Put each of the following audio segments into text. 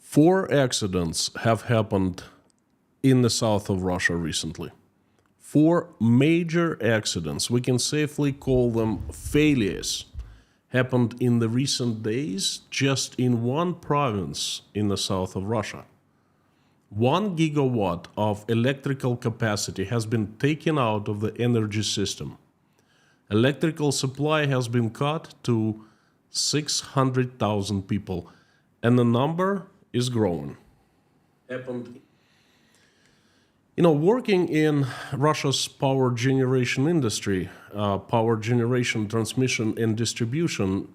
Four accidents have happened in the south of Russia recently. Four major accidents, we can safely call them failures, happened in the recent days just in one province in the south of Russia. 1 gigawatt of electrical capacity has been taken out of the energy system. Electrical supply has been cut to 600,000 people, and the number is growing. Happened. Working in Russia's power generation industry, power generation, transmission, and distribution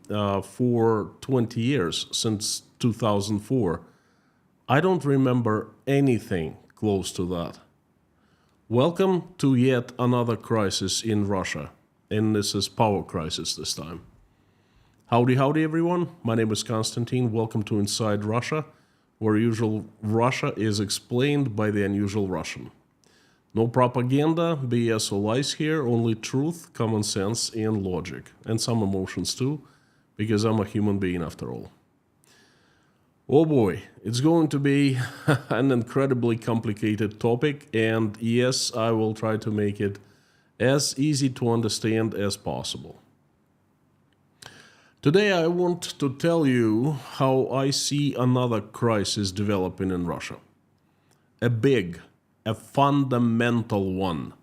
for 20 years, since 2004, I don't remember anything close to that. Welcome to yet another crisis in Russia, and this is power crisis this time. Howdy everyone, my name is Konstantin. Welcome to Inside Russia, where usual Russia is explained by the unusual Russian. No propaganda, BS or lies here, only truth, common sense, and logic. And some emotions too, because I'm a human being after all. Oh boy, it's going to be an incredibly complicated topic, and yes, I will try to make it as easy to understand as possible. Today I want to tell you how I see another crisis developing in Russia. A fundamental one.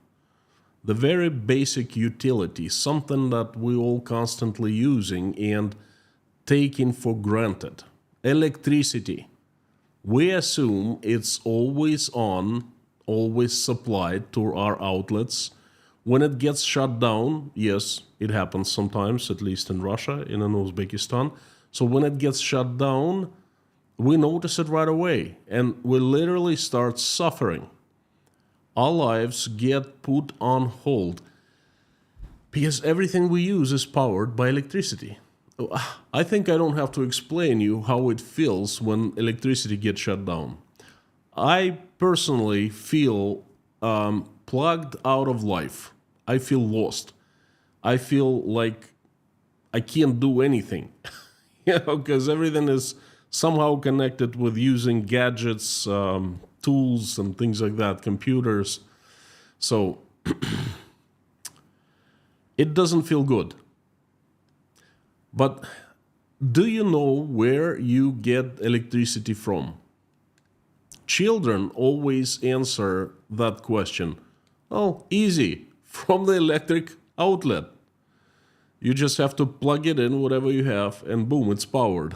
The very basic utility, something that we all constantly using and taking for granted. Electricity. We assume it's always on, always supplied to our outlets. When it gets shut down, yes, it happens sometimes, at least in Russia, in Uzbekistan. So when it gets shut down, we notice it right away, and we literally start suffering. Our lives get put on hold because everything we use is powered by electricity. I think I don't have to explain you how it feels when electricity gets shut down. I personally feel plugged out of life. I feel lost. I feel like I can't do anything, because everything is somehow connected with using gadgets, tools and things like that, computers. So it doesn't feel good. But do you know where you get electricity from? Children always answer that question. Oh, easy, from the electric outlet. You just have to plug it in, whatever you have, and boom, it's powered.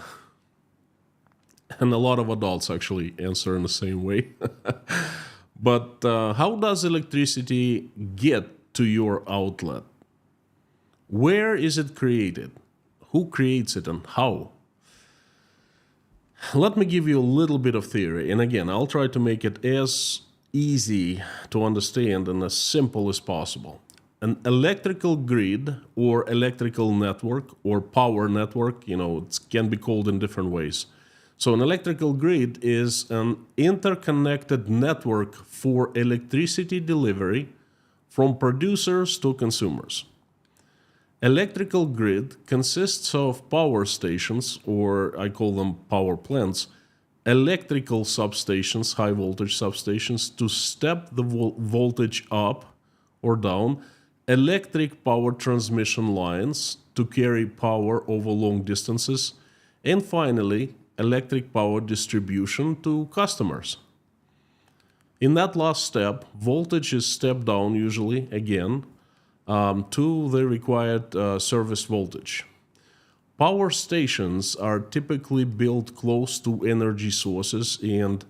And a lot of adults actually answer in the same way. But how does electricity get to your outlet? Where is it created? Who creates it and how? Let me give you a little bit of theory. And again, I'll try to make it as easy to understand and as simple as possible. An electrical grid or electrical network or power network, it can be called in different ways. So an electrical grid is an interconnected network for electricity delivery from producers to consumers. Electrical grid consists of power stations, or I call them power plants, electrical substations, high voltage substations, to step the voltage up or down, electric power transmission lines to carry power over long distances, and finally, electric power distribution to customers. In that last step, voltage is stepped down usually again to the required service voltage. Power stations are typically built close to energy sources and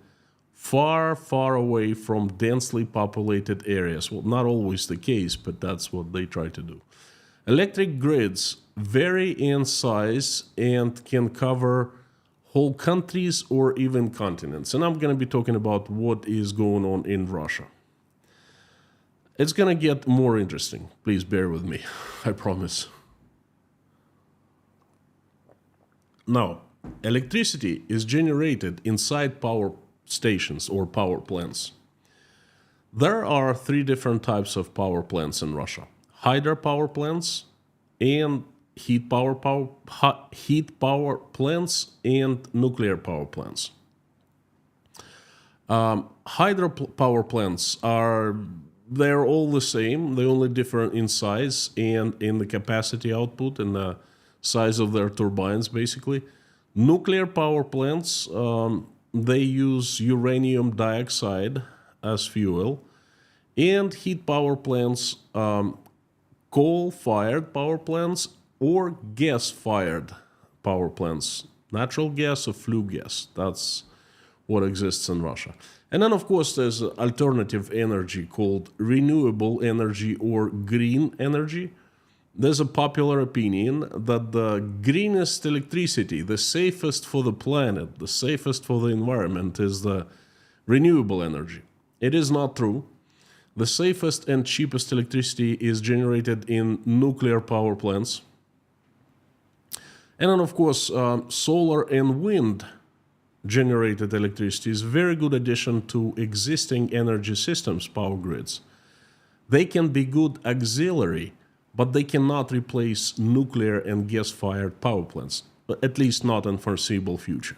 far, far away from densely populated areas. Well, not always the case, but that's what they try to do. Electric grids vary in size and can cover whole countries or even continents. And I'm going to be talking about what is going on in Russia. It's going to get more interesting. Please bear with me, I promise. Now, electricity is generated inside power stations or power plants. There are three different types of power plants in Russia: hydropower plants and heat power plants and nuclear power plants. Hydropower plants they're all the same. They only differ in size and in the capacity output and the size of their turbines, basically. Nuclear power plants, they use uranium dioxide as fuel, and heat power plants, coal-fired power plants or gas-fired power plants, natural gas or flue gas. That's what exists in Russia. And then, of course, there's alternative energy called renewable energy or green energy. There's a popular opinion that the greenest electricity, the safest for the planet, the safest for the environment, is the renewable energy. It is not true. The safest and cheapest electricity is generated in nuclear power plants. And then, of course, solar and wind generated electricity is a very good addition to existing energy systems, power grids. They can be good auxiliary, but they cannot replace nuclear and gas-fired power plants, at least not in foreseeable future.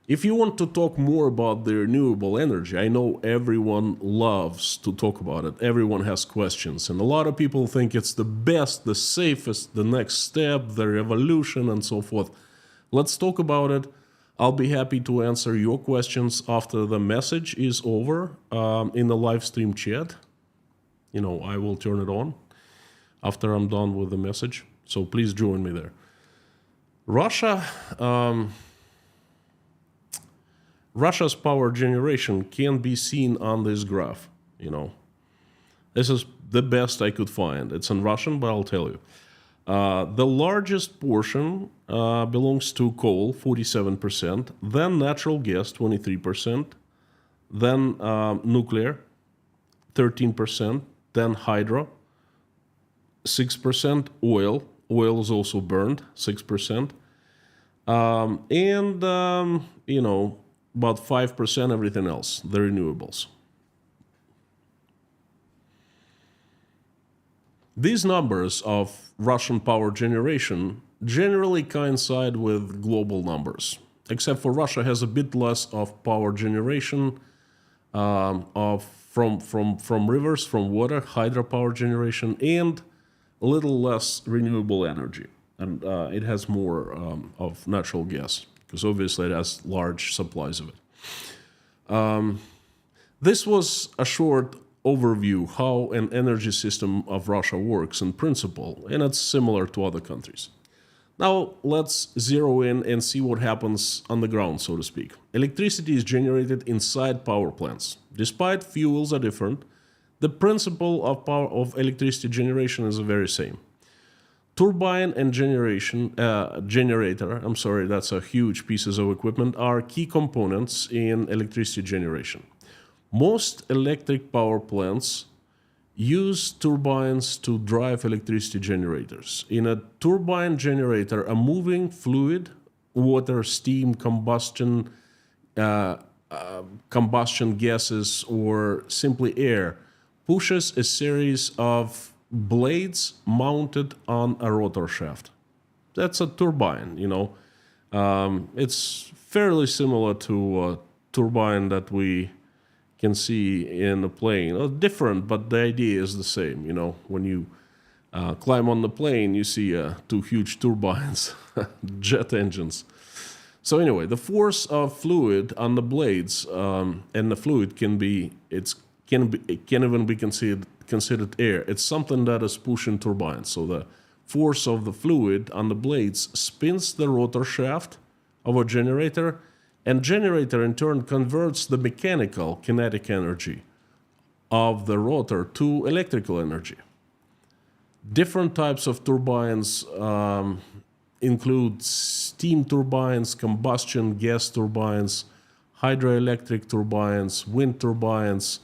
If you want to talk more about the renewable energy, I know everyone loves to talk about it. Everyone has questions, and a lot of people think it's the best, the safest, the next step, the revolution, and so forth. Let's talk about it. I'll be happy to answer your questions after the message is over in the live stream chat. I will turn it on after I'm done with the message. So please join me there. Russia's power generation can be seen on this graph. This is the best I could find. It's in Russian, but I'll tell you. The largest portion belongs to coal, 47%, then natural gas, 23%, then nuclear, 13%, then hydro, 6%, oil. Oil is also burned, 6%, and about 5% everything else, the renewables. These numbers of Russian power generation generally coincide with global numbers, except for Russia has a bit less of power generation from rivers, from water, hydropower generation, and a little less renewable energy. And it has more of natural gas, because obviously it has large supplies of it. This was a short overview how an energy system of Russia works in principle, and it's similar to other countries. Now let's zero in and see what happens on the ground, so to speak. Electricity is generated inside power plants. Despite fuels are different, the principle of electricity generation is the very same. Turbine and generator, that's a huge pieces of equipment, are key components in electricity generation. Most electric power plants use turbines to drive electricity generators. In a turbine generator, a moving fluid, water, steam, combustion gases, or simply air, pushes a series of blades mounted on a rotor shaft. That's a turbine, It's fairly similar to a turbine that we can see in a plane. Different, but the idea is the same, When you climb on the plane, you see two huge turbines, jet engines. So anyway, the force of fluid on the blades and the fluid can even be considered air. It's something that is pushing turbines. So the force of the fluid on the blades spins the rotor shaft of a generator, and generator in turn converts the mechanical kinetic energy of the rotor to electrical energy. Different types of turbines include steam turbines, combustion gas turbines, hydroelectric turbines, wind turbines.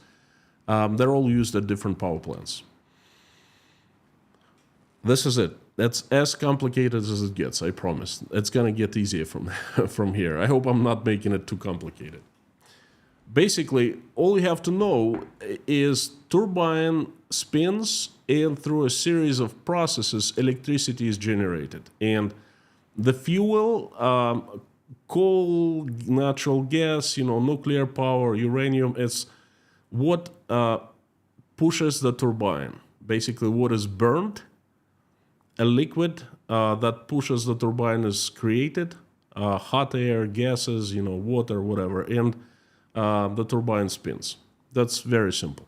They're all used at different power plants. This is it. That's as complicated as it gets, I promise. It's going to get easier from here. I hope I'm not making it too complicated. Basically, all you have to know is turbine spins, and through a series of processes, electricity is generated. And the fuel coal, natural gas, nuclear power, uranium. It's what pushes the turbine. Basically, what is burned, a liquid that pushes the turbine is created, hot air, gases, water, whatever, and the turbine spins. That's very simple.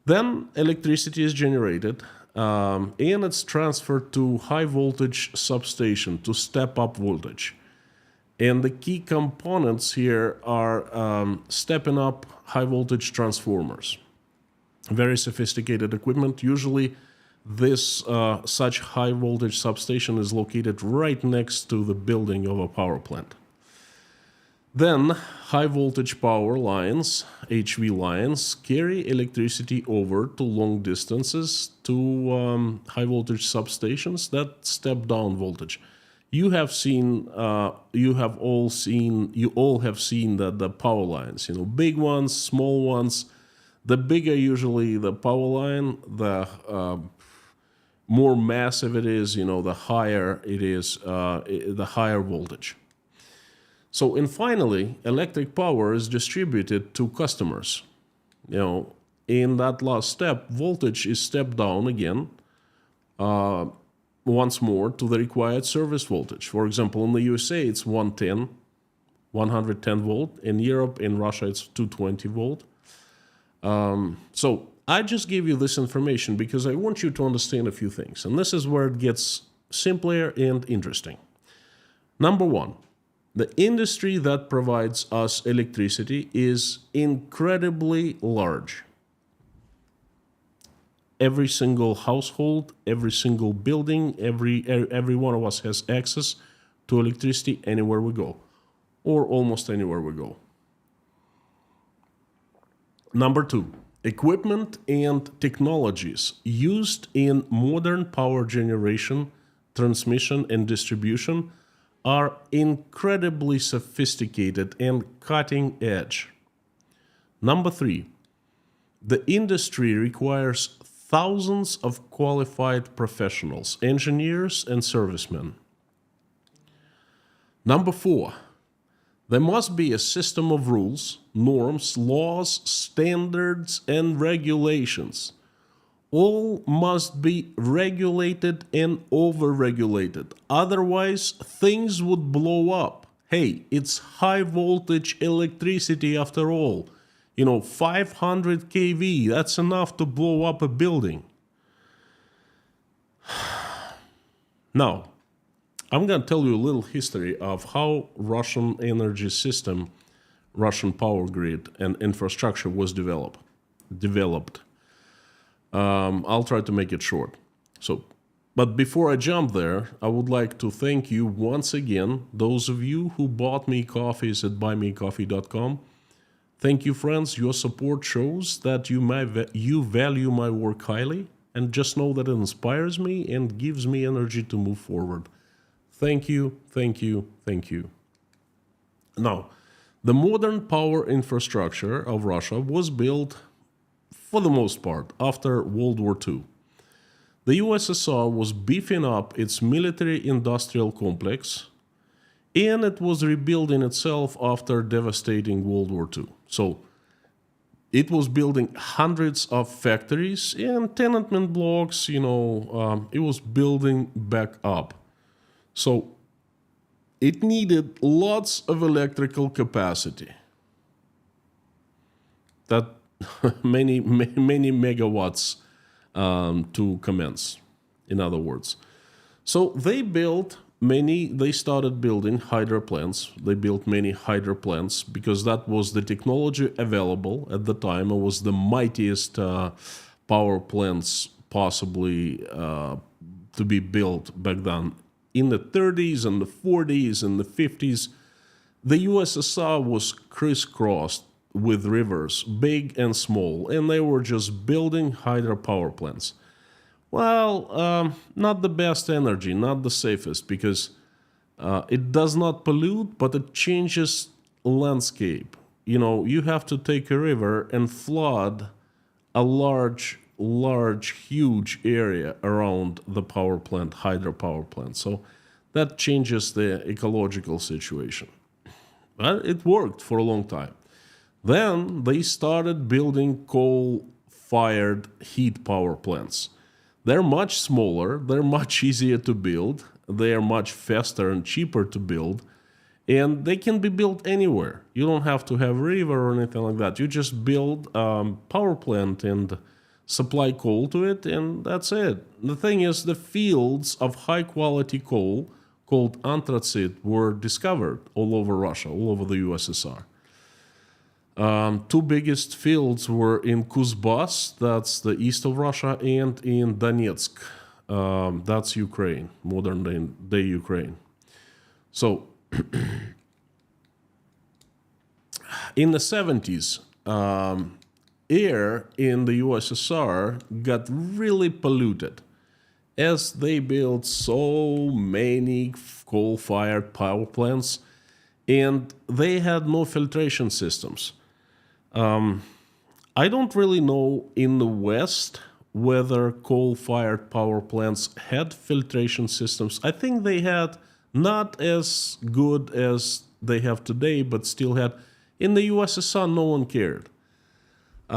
Then electricity is generated and it's transferred to high voltage substation to step up voltage. And the key components here are stepping up high voltage transformers. Very sophisticated equipment. Usually this such high voltage substation is located right next to the building of a power plant. Then high voltage power lines, HV lines, carry electricity over to long distances to high voltage substations that step down voltage. You all have seen that the power lines, big ones, small ones. The bigger usually the power line, the more massive it is, the higher it is, the higher voltage. So, and finally, electric power is distributed to customers. In that last step, voltage is stepped down again, once more to the required service voltage. For example, in the USA, it's 110 volt. In Europe, in Russia, it's 220 volt. So I just gave you this information because I want you to understand a few things. And this is where it gets simpler and interesting. Number one, the industry that provides us electricity is incredibly large. Every single household, every single building, every one of us has access to electricity anywhere we go, or almost anywhere we go. Number two, equipment and technologies used in modern power generation, transmission, and distribution are incredibly sophisticated and cutting edge. Number three, the industry requires thousands of qualified professionals, engineers, and servicemen. Number four, there must be a system of rules, norms, laws, standards, and regulations. All must be regulated and over-regulated. Otherwise, things would blow up. Hey, it's high voltage electricity after all. 500 kV, that's enough to blow up a building. Now, I'm going to tell you a little history of how Russian energy system, Russian power grid, and infrastructure was developed. I'll try to make it short. But before I jump there, I would like to thank you once again, those of you who bought me coffees at buymecoffee.com. Thank you, friends. Your support shows that you value my work highly, and just know that it inspires me and gives me energy to move forward. Thank you, thank you, thank you. Now, the modern power infrastructure of Russia was built, for the most part, after World War II. The USSR was beefing up its military-industrial complex, and it was rebuilding itself after devastating World War II. So it was building hundreds of factories and tenement blocks, it was building back up. So it needed lots of electrical capacity. That many megawatts to commence, in other words. So they started building hydro plants. They built many hydro plants because that was the technology available at the time. It was the mightiest power plants possibly to be built back then. In the 30s and the 40s and the 50s, the USSR was crisscrossed with rivers, big and small, and they were just building hydropower plants. Well, not the best energy, not the safest, because it does not pollute, but it changes landscape. You have to take a river and flood a large, huge area around the power plant, hydropower plant. So that changes the ecological situation. But it worked for a long time. Then they started building coal fired heat power plants. They're much smaller, they're much easier to build, they are much faster and cheaper to build, and they can be built anywhere. You don't have to have a river or anything like that. You just build a power plant and supply coal to it, and that's it. The thing is, the fields of high quality coal called anthracite were discovered all over Russia, all over the USSR. Two biggest fields were in Kuzbas, that's the east of Russia, and in Donetsk, that's Ukraine, modern day Ukraine. So, in the 70s, air in the USSR got really polluted as they built so many coal-fired power plants, and they had no filtration systems. I don't really know in the West whether coal-fired power plants had filtration systems. I think they had not as good as they have today, but still had. In the USSR, no one cared. The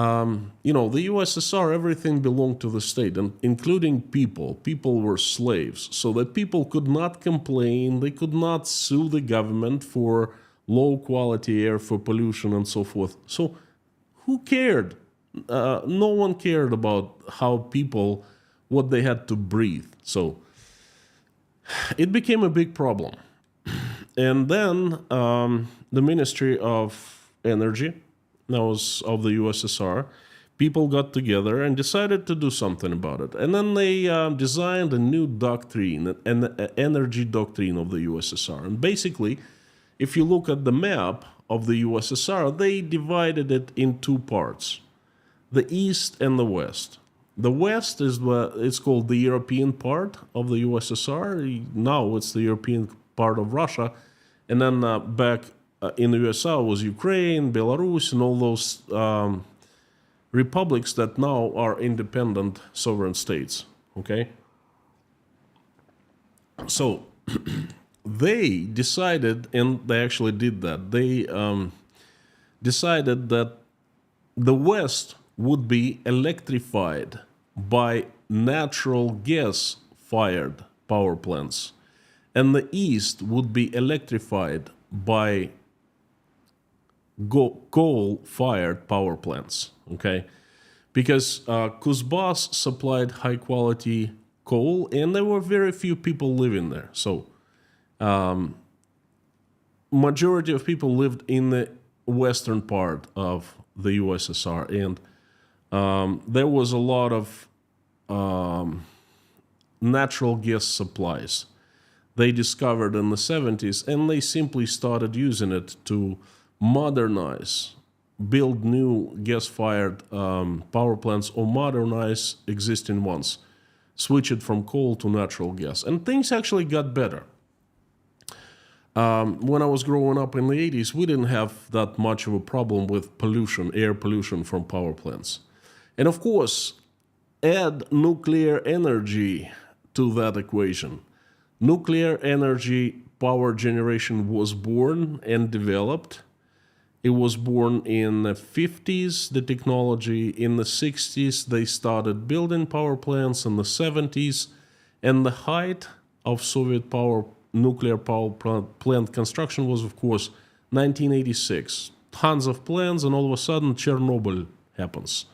USSR, everything belonged to the state, and including people. People were slaves, so that people could not complain. They could not sue the government for low quality air, for pollution, and so forth. So, who cared? No one cared about how people, what they had to breathe. So, it became a big problem. And then the Ministry of Energy, that was of the USSR, people got together and decided to do something about it. And then they designed a new doctrine, an energy doctrine of the USSR. And basically, if you look at the map of the USSR, they divided it in two parts, the East and the West. The West is it's called the European part of the USSR. Now it's the European part of Russia. And then back in the USSR was Ukraine, Belarus, and all those republics that now are independent sovereign states. Okay? So they decided, and they actually did that, they decided that the West would be electrified by natural gas fired power plants, and the East would be electrified by coal fired power plants. Okay? Because Kuzbas supplied high quality coal, and there were very few people living there. So, majority of people lived in the western part of the USSR, and there was a lot of natural gas supplies they discovered in the 70s, and they simply started using it to modernize, build new gas-fired power plants, or modernize existing ones, switch it from coal to natural gas. And things actually got better. When I was growing up in the 80s, we didn't have that much of a problem with pollution, air pollution from power plants. And of course, add nuclear energy to that equation. Nuclear energy power generation was born and developed. It was born in the 50s, the technology. In the 60s, they started building power plants. In the 70s, and the height of Soviet nuclear power plant construction was, of course, 1986. Tons of plans, and all of a sudden, Chernobyl happens,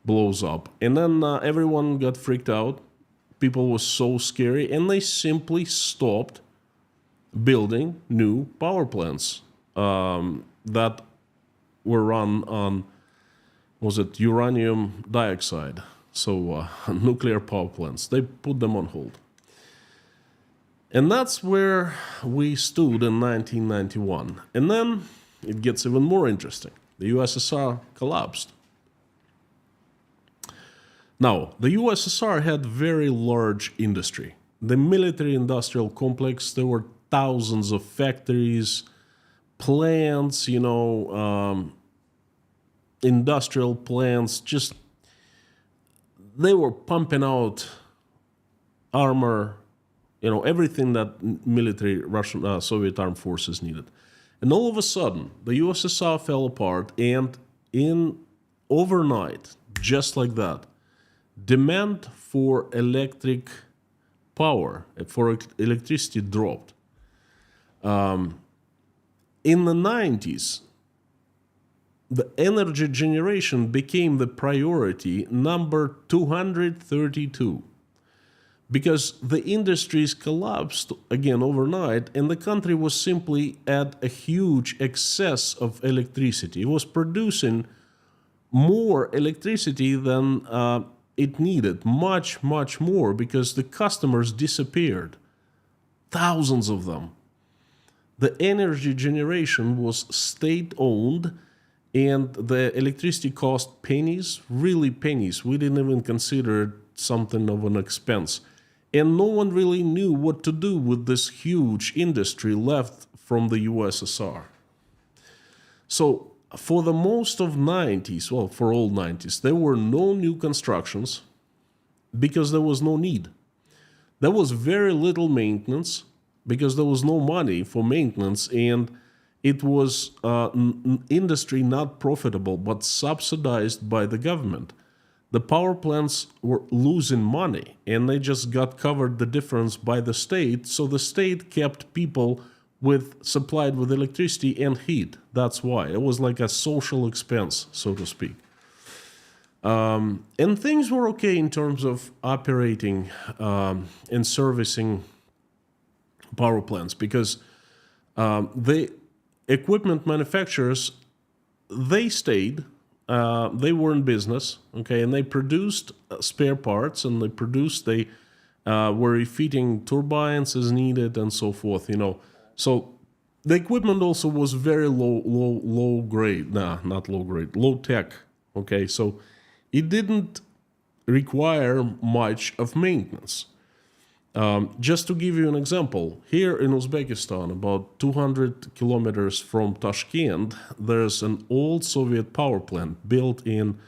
blows up. And then everyone got freaked out. People were so scary, and they simply stopped building new power plants that were run on, was it uranium dioxide? So nuclear power plants. They put them on hold. And that's where we stood in 1991. And then it gets even more interesting. The USSR collapsed. Now, the USSR had very large industry. The military-industrial complex, there were thousands of factories, plants, industrial plants, just they were pumping out armor, everything that military Russian Soviet armed forces needed. And all of a sudden, the USSR fell apart, and in overnight, just like that, demand for electric power, for electricity dropped. In the 90s, the energy generation became the priority number 232 because the industries collapsed again overnight, and the country was simply at a huge excess of electricity. It was producing more electricity than it needed, much, much more, because the customers disappeared, thousands of them. The energy generation was state-owned, and the electricity cost pennies, really pennies. We didn't even consider it something of an expense. And no one really knew what to do with this huge industry left from the USSR. So for the most of 90s, well, for all 90s, there were no new constructions because there was no need. There was very little maintenance because there was no money for maintenance, and it was industry not profitable but subsidized by the government. The power plants were losing money, and they just got covered the difference by the state, so the state kept people supplied with electricity and heat. That's why. It was like a social expense, so to speak. And things were okay in terms of operating and servicing power plants, because the equipment manufacturers, they stayed, they were in business, okay, and they produced spare parts, and they were refitting turbines as needed and so forth, So the equipment also was very low grade, not low grade, low tech, okay, so it didn't require much of maintenance. Just to give you an example, here in Uzbekistan, about 200 kilometers from Tashkent, there's an old Soviet power plant built in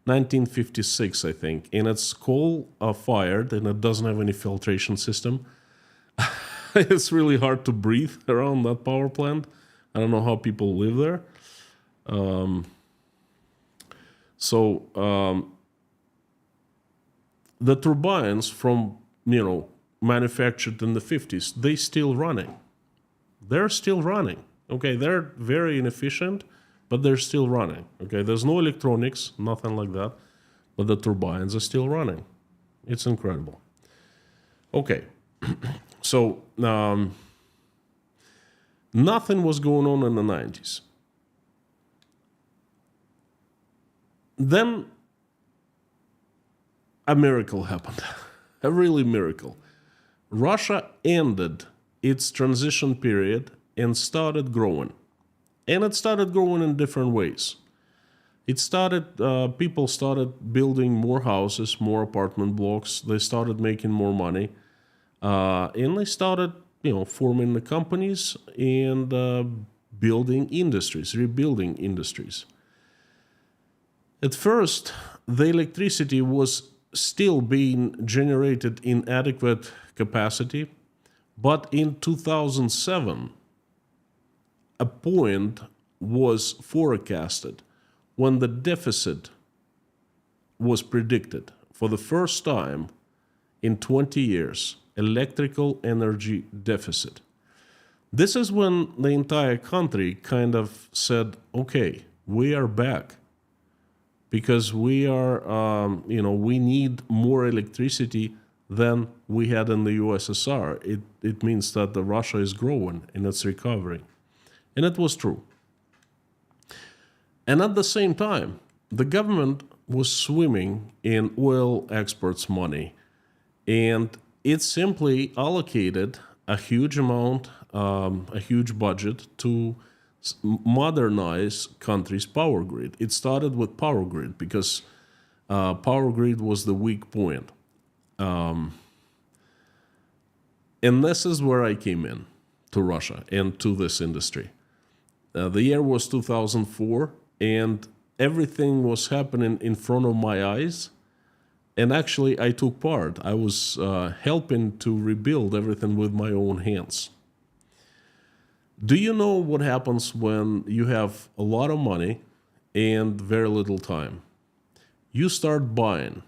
1956, I think, and it's coal-fired, and it doesn't have any filtration system. It's really hard to breathe around that power plant. I don't know how people live there. The turbines from, manufactured in the 50s, they're still running. Okay, they're very inefficient, but they're still running. Okay, there's no electronics, nothing like that, but the turbines are still running. It's incredible. Okay, so nothing was going on in the 90s. Then a miracle happened, a really miracle. Russia ended its transition period and started growing. And it started growing in different ways. People started building more houses, more apartment blocks. They started making more money. And they started, forming the companies and building industries, rebuilding industries. At first, the electricity was still being generated in adequate capacity, but in 2007, a point was forecasted when the deficit was predicted for the first time in 20 years, electrical energy deficit. This is when the entire country kind of said, okay, we are back. Because we need more electricity than we had in the USSR. It means that Russia is growing and it's recovering. And it was true. And at the same time, the government was swimming in oil exports money. And it simply allocated a huge amount, a huge budget to modernize country's power grid. It started with power grid because power grid was the weak point. And this is where I came in to Russia and to this industry. The year was 2004, and everything was happening in front of my eyes. And actually, I took part. I was helping to rebuild everything with my own hands. Do you know what happens when you have a lot of money and very little time? You start buying.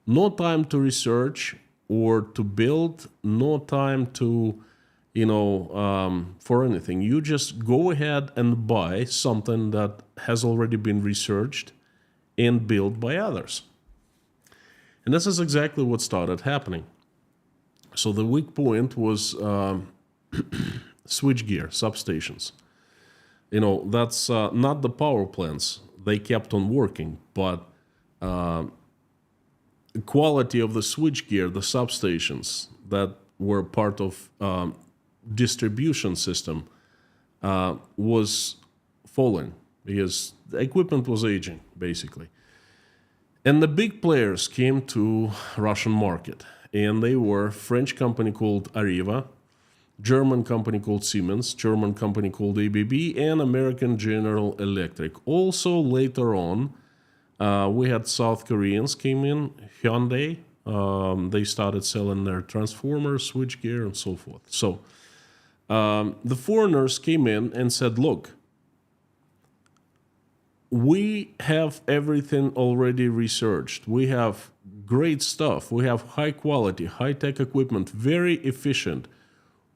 No time to research or to build, no time to, for anything. You just go ahead and buy something that has already been researched and built by others. And this is exactly what started happening. So the weak point was switchgear, substations. That's not the power plants. They kept on working, but the quality of the switchgear, the substations that were part of distribution system was falling because the equipment was aging, basically. And the big players came to Russian market, and they were French company called Areva, German company called Siemens, German company called ABB, and American General Electric. Also later on, we had South Koreans came in, Hyundai. They started selling their transformers, switchgear, and so forth. So the foreigners came in and said, look, we have everything already researched. We have great stuff. We have high quality, high-tech equipment, very efficient.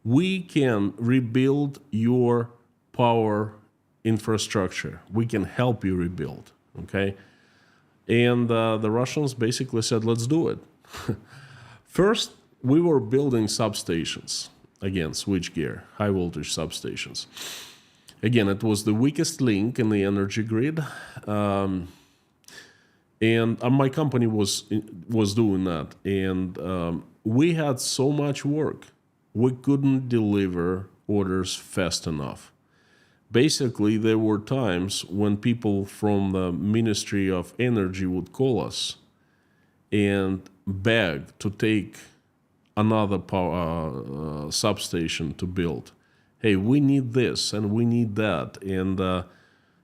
We can rebuild your power infrastructure. We can help you rebuild, okay? And the Russians basically said, let's do it. First, we were building substations. Again, switchgear, high voltage substations. Again, it was the weakest link in the energy grid. And my company was doing that. And we had so much work. We couldn't deliver orders fast enough. Basically, there were times when people from the Ministry of Energy would call us and beg to take another power substation to build. Hey, we need this and we need that, and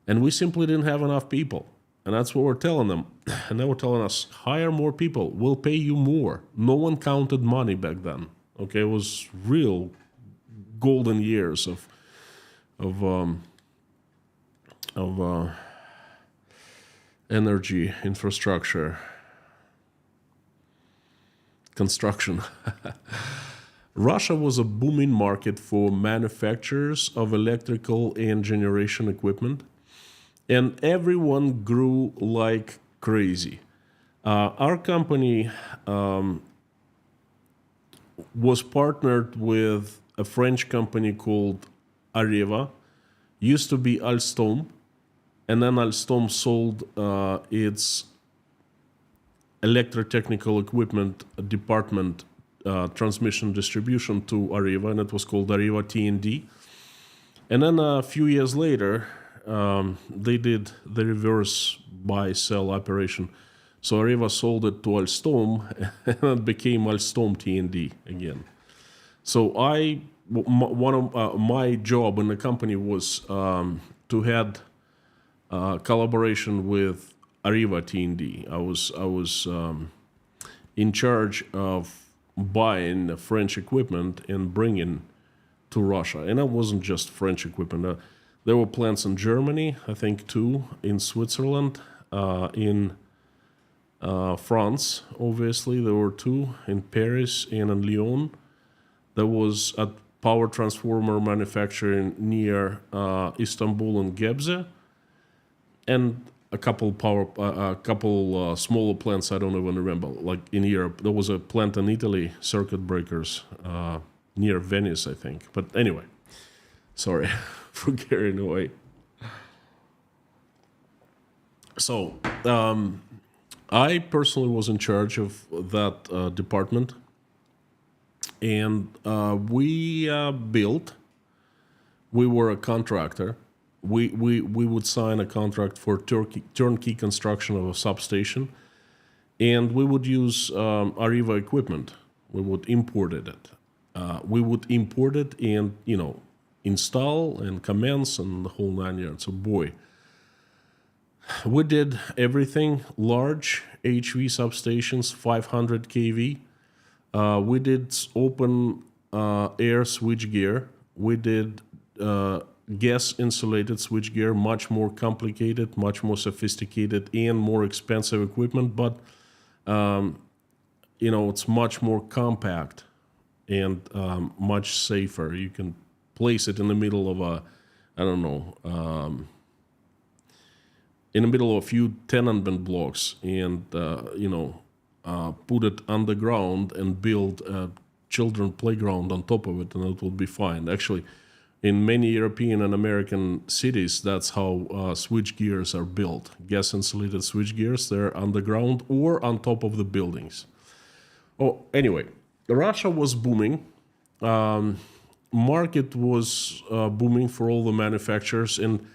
we simply didn't have enough people, and that's what we're telling them. And they were telling us, hire more people, we'll pay you more. No one counted money back then. Okay, it was real golden years of energy infrastructure construction. Russia was a booming market for manufacturers of electrical and generation equipment, and everyone grew like crazy. Our company was partnered with a French company called Areva, used to be Alstom, and then Alstom sold its electrotechnical equipment department, transmission distribution, to Areva, and it was called Areva T&D. And then a few years later, they did the reverse buy-sell operation. So Areva sold it to Alstom, and it became Alstom T&D again. So one of my job in the company was to head collaboration with Areva T&D. I was in charge of buying the French equipment and bringing to Russia. And that wasn't just French equipment. There were plants in Germany, I think 2, in Switzerland, in France, obviously. There were 2 in Paris and in Lyon. There was a power transformer manufacturing near Istanbul and Gebze, and a couple smaller plants I don't even remember. Like in Europe, there was a plant in Italy, circuit breakers, near Venice, I think. But anyway, sorry for carrying away. So I personally was in charge of that department, and we built. We were a contractor. We would sign a contract for turnkey construction of a substation, and we would use Areva equipment. We would import it. We would import it and install and commence and the whole 9 yards. So boy, we did everything: large HV substations, 500 kV. We did open air switchgear. We did gas-insulated switchgear, much more complicated, much more sophisticated, and more expensive equipment. But it's much more compact and much safer. You can place it in the middle of in the middle of a few tenement blocks, and put it underground and build a children playground on top of it, and it will be fine. Actually, in many European and American cities, that's how switch gears are built. Gas insulated switch gears, they're underground or on top of the buildings. Oh, anyway, Russia was booming. Market was booming for all the manufacturers, and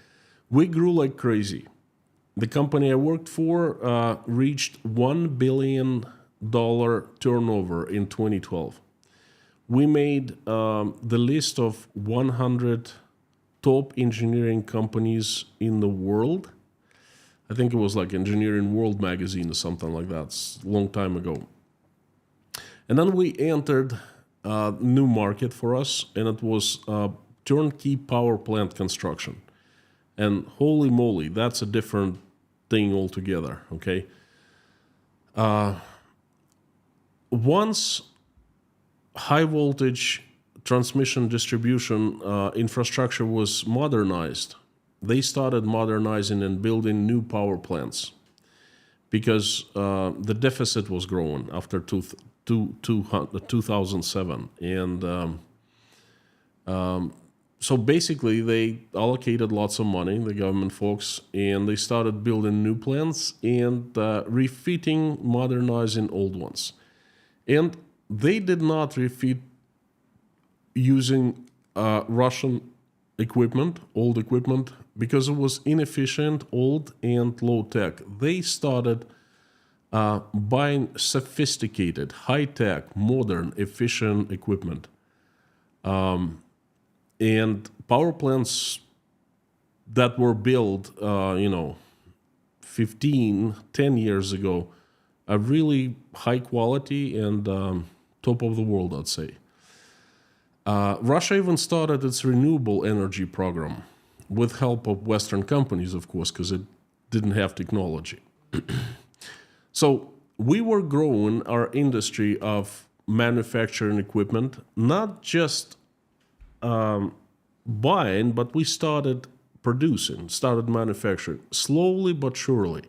we grew like crazy. The company I worked for reached $1 billion turnover in 2012. We made the list of 100 top engineering companies in the world. I think it was like Engineering World magazine or something like that. It's a long time ago. And then we entered a new market for us, and it was turnkey power plant construction. And holy moly, that's a different thing altogether, okay? Once high voltage transmission distribution infrastructure was modernized, they started modernizing and building new power plants because the deficit was growing after 2007. And so basically they allocated lots of money, the government folks, and they started building new plants and refitting, modernizing old ones. And they did not refit using Russian equipment, old equipment, because it was inefficient, old, and low tech. They started buying sophisticated, high-tech, modern, efficient equipment. And power plants that were built, 10 years ago, are really high quality and top of the world, I'd say. Russia even started its renewable energy program with help of Western companies, of course, because it didn't have technology. So we were growing our industry of manufacturing equipment, not just buying, but we started producing, started manufacturing, slowly but surely.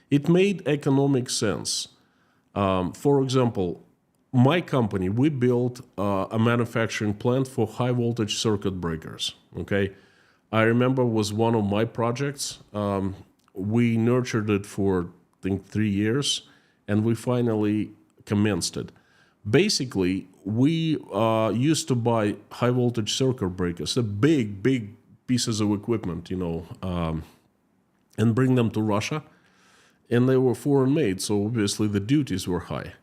It made economic sense. For example, my company, we built a manufacturing plant for high voltage circuit breakers, okay? I remember it was one of my projects. We nurtured it for, I think, 3 years, and we finally commenced it. Basically, we used to buy high voltage circuit breakers, the big pieces of equipment, and bring them to Russia. And they were foreign made, so obviously the duties were high.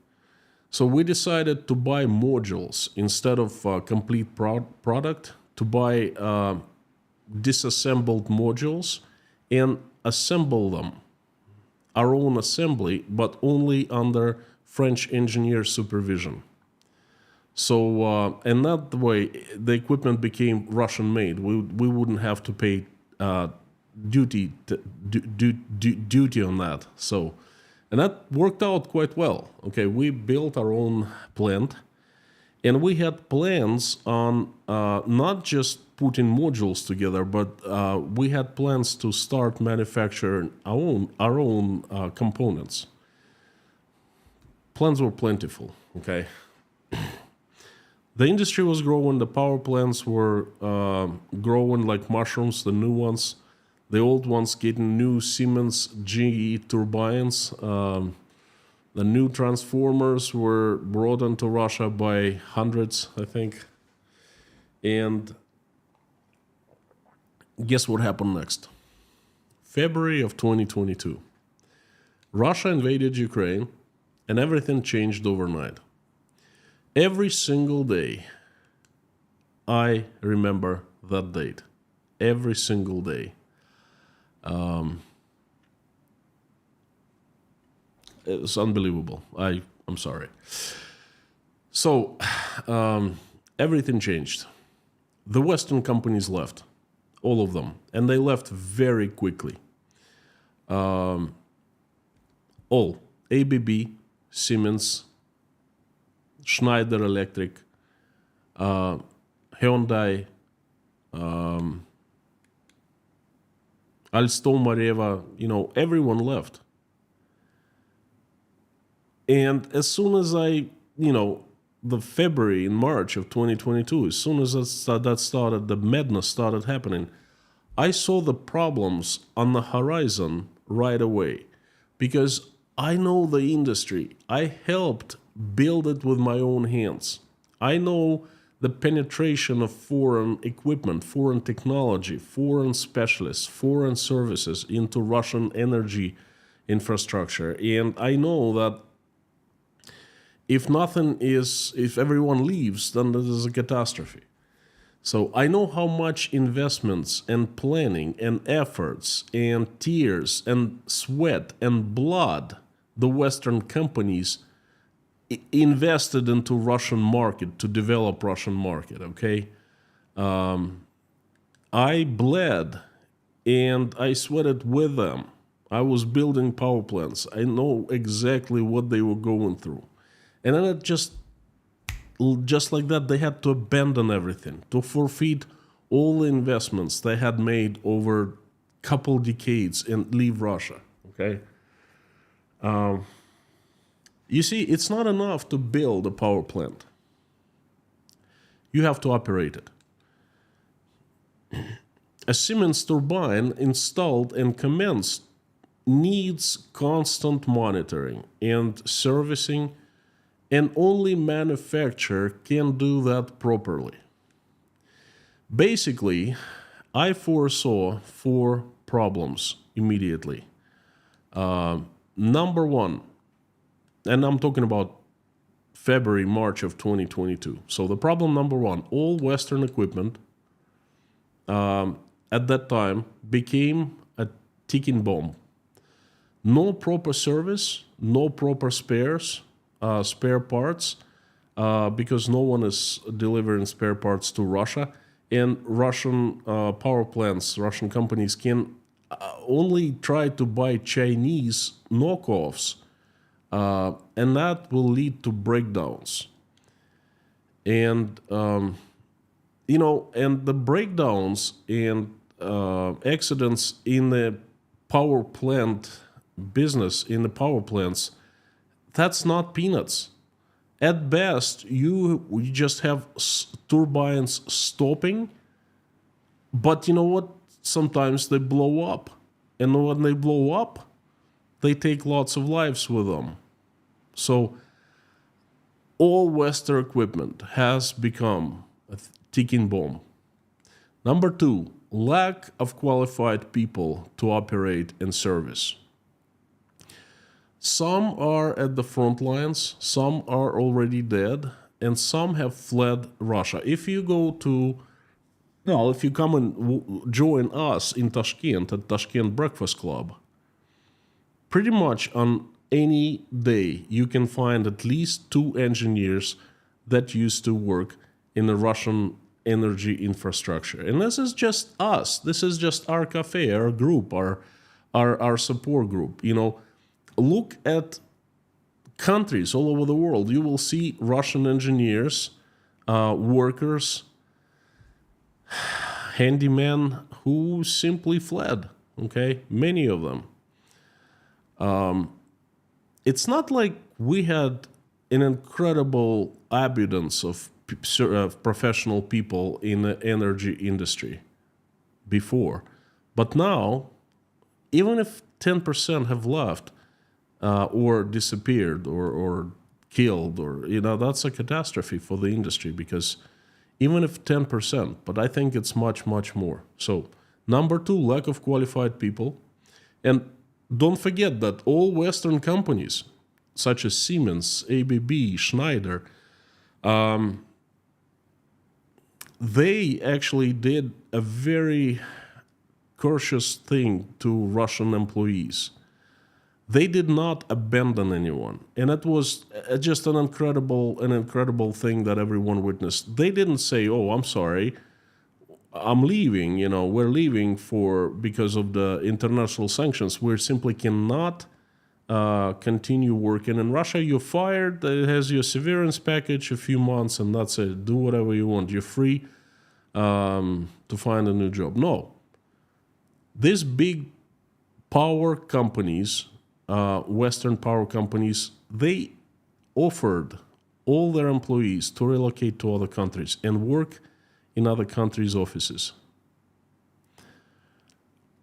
So we decided to buy modules instead of complete product, to buy disassembled modules and assemble them, our own assembly, but only under French engineer supervision. So, and that way, the equipment became Russian made. We wouldn't have to pay duty on that. So, and that worked out quite well. Okay, we built our own plant, and we had plans on not just putting modules together, but we had plans to start manufacturing our own components. Plans were plentiful. Okay. The industry was growing. The power plants were growing like mushrooms. The new ones. The old ones getting new Siemens GE turbines. The new transformers were brought into Russia by hundreds, I think. And guess what happened next? February of 2022. Russia invaded Ukraine, and everything changed overnight. Every single day, I remember that date. Every single day. It was unbelievable. I'm sorry. So, everything changed. the Western companies left, all of them, and they left very quickly. All ABB, Siemens, Schneider Electric, Hyundai, Alstom, Areva, everyone left. And as soon as the February and March of 2022, as soon as that started, the madness started happening, I saw the problems on the horizon right away because I know the industry. I helped build it with my own hands. I know the penetration of foreign equipment, foreign technology, foreign specialists, foreign services into Russian energy infrastructure. And I know that if everyone leaves, then this is a catastrophe. So I know how much investments and planning and efforts and tears and sweat and blood the Western companies invested into Russian market to develop Russian market, okay? I bled and I sweated with them. I was building power plants. I know exactly what they were going through. And then it just like that, they had to abandon everything, to forfeit all the investments they had made over a couple decades and leave Russia, okay? You see, it's not enough to build a power plant. You have to operate it. A Siemens turbine installed and commenced needs constant monitoring and servicing, and only manufacturer can do that properly. Basically, I foresaw 4 problems immediately. Number 1, and I'm talking about February, March of 2022. So the problem number 1, all Western equipment at that time became a ticking bomb. No proper service, no proper spare parts, because no one is delivering spare parts to Russia. And Russian power plants, Russian companies can only try to buy Chinese knockoffs, and that will lead to breakdowns. And, and the breakdowns and accidents in the power plant business, in the power plants, that's not peanuts. At best, you just have turbines stopping, but you know what? Sometimes they blow up. And when they blow up, they take lots of lives with them. So all Western equipment has become a ticking bomb. Number 2, lack of qualified people to operate and service. Some are at the front lines, some are already dead, and some have fled Russia. If you come and join us in Tashkent at Tashkent Breakfast Club, pretty much on any day you can find at least 2 engineers that used to work in the Russian energy infrastructure. And this is just us. This is just our cafe, our group, our support group. Look at countries all over the world. You will see Russian engineers, workers, handymen who simply fled, okay? Many of them. It's not like we had an incredible abundance of professional people in the energy industry before. But now, even if 10% have left, or disappeared or killed, or that's a catastrophe for the industry, because even if 10%, but I think it's much, much more. So number 2, lack of qualified people. And don't forget that all Western companies, such as Siemens, ABB, Schneider, they actually did a very cautious thing to Russian employees. They did not abandon anyone, and it was just an incredible thing that everyone witnessed. They didn't say, "Oh, I'm sorry, I'm leaving, we're leaving because of the international sanctions. We simply cannot continue working in Russia. You're fired. It has your severance package, a few months, and that's it. Do whatever you want. You're free to find a new job. No. These big power companies, Western power companies, they offered all their employees to relocate to other countries and work in other countries' offices.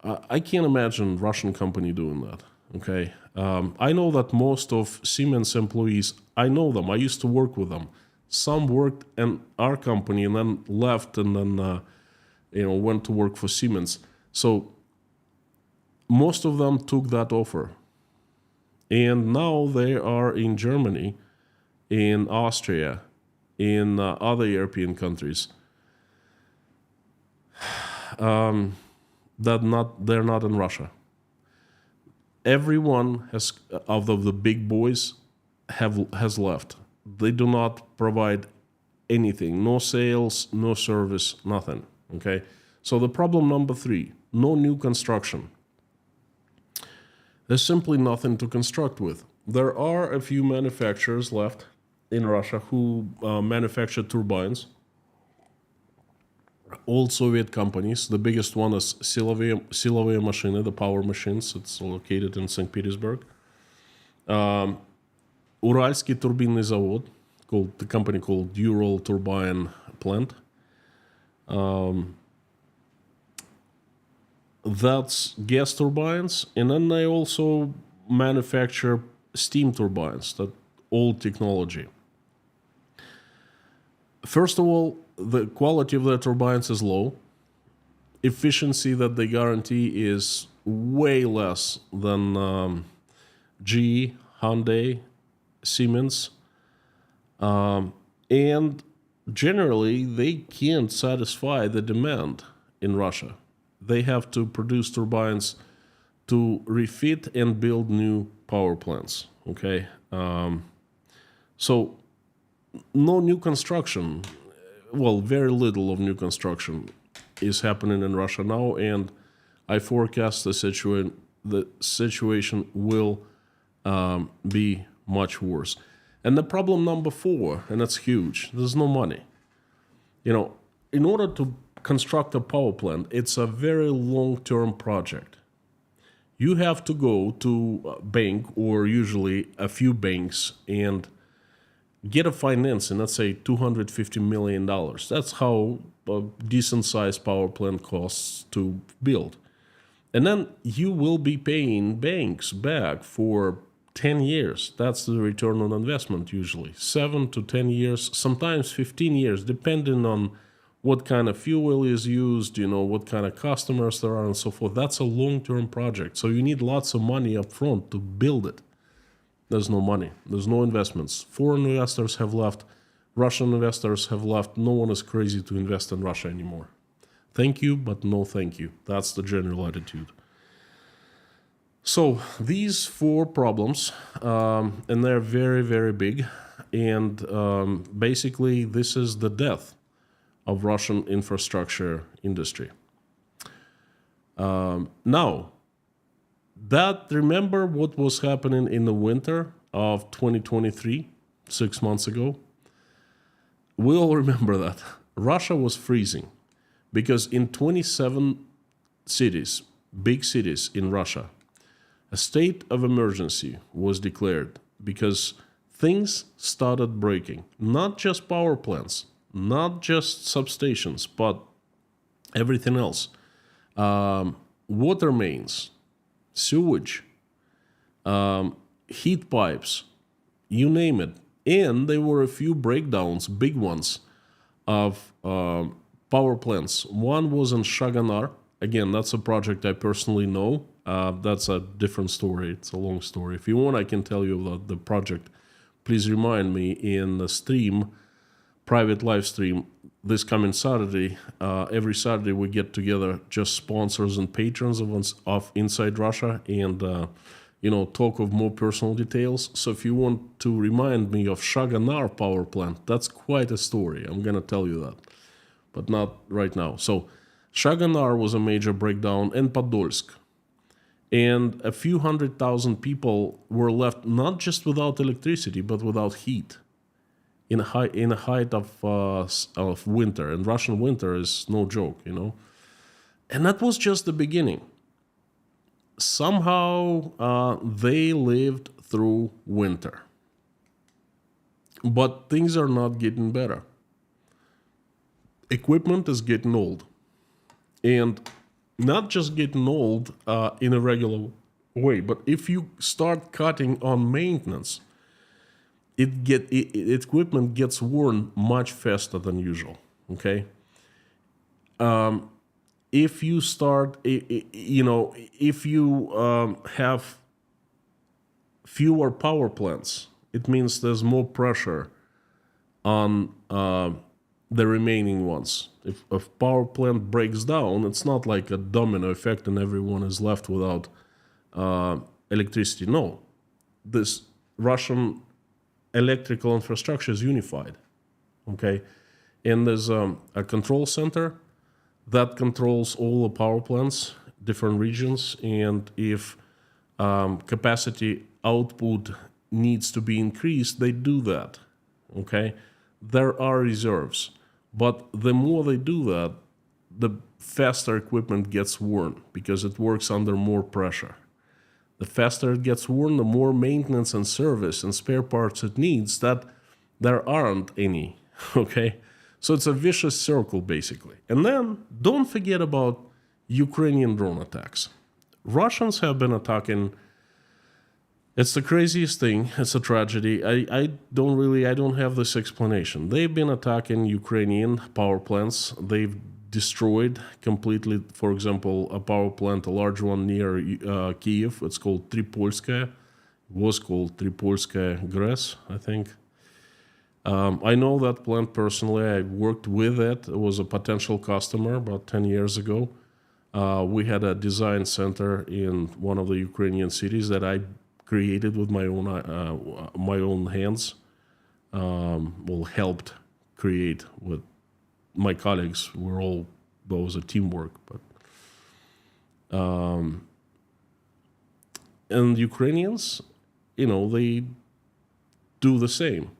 I can't imagine Russian company doing that. Okay, I know that most of Siemens employees, I know them. I used to work with them. Some worked in our company and then left and then went to work for Siemens. So most of them took that offer, and now they are in Germany, in Austria, in other European countries. They're not in Russia. Everyone out of the big boys has left. They do not provide anything, no sales, no service, nothing. Okay, so the problem number 3: no new construction. There's simply nothing to construct with. There are a few manufacturers left in Russia who manufacture turbines. Old Soviet companies. The biggest one is Silovaya Machine, the power machines. It's located in St. Petersburg. Uralsky Turbinный Завod, the company called Ural Turbine Plant. That's gas turbines, and then they also manufacture steam turbines, that old technology. First of all, the quality of their turbines is low. Efficiency that they guarantee is way less than GE, Hyundai, Siemens. And generally, they can't satisfy the demand in Russia. They have to produce turbines to refit and build new power plants. Okay, so no new construction. Well, very little of new construction is happening in Russia now, and I forecast the situation will be much worse. And the problem number 4, and that's huge, there's no money. In order to construct a power plant, it's a very long-term project. You have to go to a bank, or usually a few banks, and get a financing, let's say $250 million. That's how a decent-sized power plant costs to build. And then you will be paying banks back for 10 years. That's the return on investment usually. 7 to 10 years, sometimes 15 years, depending on what kind of fuel is used, what kind of customers there are and so forth. That's a long-term project. So you need lots of money up front to build it. There's no money. There's no investments. Foreign investors have left. Russian investors have left. No one is crazy to invest in Russia anymore. Thank you, but no thank you. That's the general attitude. So these 4 problems, and they're very, very big. And basically, this is the death of Russian infrastructure industry. Now, remember what was happening in the winter of 2023, 6 months ago? We all remember that. Russia was freezing because in 27 cities, big cities in Russia, a state of emergency was declared because things started breaking. Not just power plants, not just substations, but everything else. Water mains, sewage, heat pipes, you name it. And there were a few breakdowns, big ones, of power plants. One was in Shaganar. Again, that's a project I personally know. That's a different story. It's a long story. If you want, I can tell you about the project. Please remind me in the stream, private live stream, this coming Saturday. Every Saturday we get together, just sponsors and patrons of Inside Russia, and talk of more personal details. So if you want to remind me of Shaganar power plant, that's quite a story. I'm gonna tell you that, but not right now. So Shaganar was a major breakdown, and Podolsk. And a few 100,000 people were left not just without electricity, but without heat in a height of winter. And Russian winter is no joke, you know. And that was just the beginning. Somehow they lived through winter. But things are not getting better. Equipment is getting old. And not just getting old in a regular way, but if you start cutting on maintenance, equipment gets worn much faster than usual. Okay, if you start, if you have fewer power plants, it means there's more pressure on the remaining ones. If a power plant breaks down, it's not like a domino effect and everyone is left without electricity. No, this Russian electrical infrastructure is unified, okay? And there's a control center that controls all the power plants, different regions, and if capacity output needs to be increased, they do that, okay? There are reserves, but the more they do that, the faster equipment gets worn because it works under more pressure. The faster it gets worn, the more maintenance and service and spare parts it needs that there aren't any, okay? So it's a vicious circle, basically. And then don't forget about Ukrainian drone attacks. Russians have been attacking. It's the craziest thing. It's a tragedy. I don't have this explanation. They've been attacking Ukrainian power plants. They've destroyed completely, for example, a power plant, a large one near Kiev. It's called Tripolskaya. It was called Tripolskaya GRES, I think. I know that plant personally. I worked with it. It was a potential customer about 10 years ago. We had a design center in one of the Ukrainian cities that I created with my own hands. Helped create with my colleagues. We're all, that was a teamwork, but and Ukrainians, they do the same.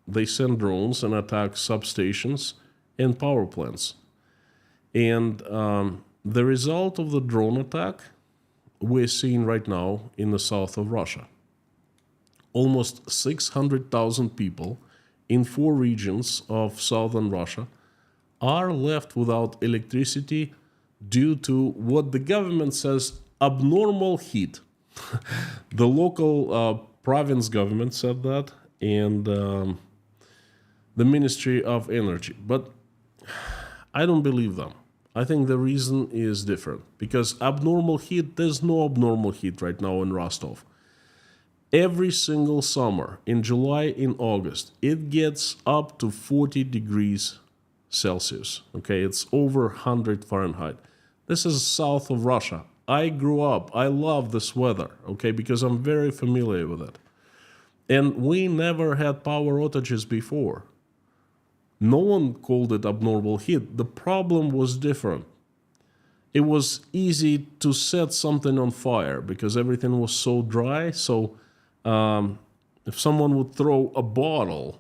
They send drones and attack substations and power plants. And the result of the drone attack we're seeing right now in the south of Russia. Almost 600,000 people in 4 regions of southern Russia are left without electricity due to what the government says abnormal heat. The local province government said that, and the Ministry of Energy. But I don't believe them. I think the reason is different. Because abnormal heat, there's no abnormal heat right now in Rostov. Every single summer, in July, in August, it gets up to 40 degrees Celsius. Okay, it's over 100 Fahrenheit. This is south of Russia. I grew up, I love this weather, okay, because I'm very familiar with it. And we never had power outages before. No one called it abnormal heat. The problem was different. It was easy to set something on fire because everything was so dry. So if someone would throw a bottle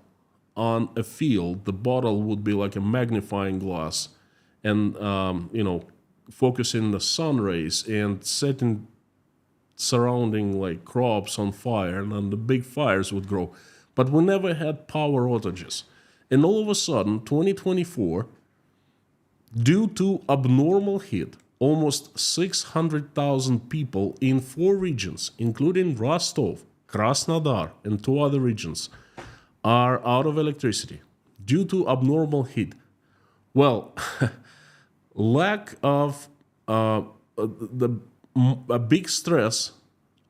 on a field, the bottle would be like a magnifying glass and, focusing the sun rays and setting surrounding like crops on fire, and then the big fires would grow. But we never had power outages. And all of a sudden, 2024, due to abnormal heat, almost 600,000 people in 4 regions, including Rostov, Krasnodar, and 2 other regions, are out of electricity due to abnormal heat. Well, lack of a big stress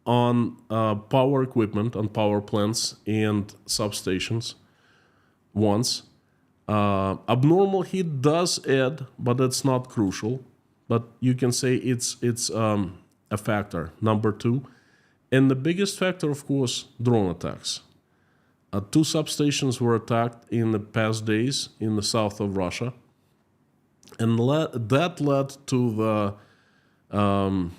on power equipment, on power plants and substations. Once. Abnormal heat does add, but it's not crucial. But you can say it's a factor, number 2. And the biggest factor, of course, drone attacks. 2 substations were attacked in the past days in the south of Russia. And that led to the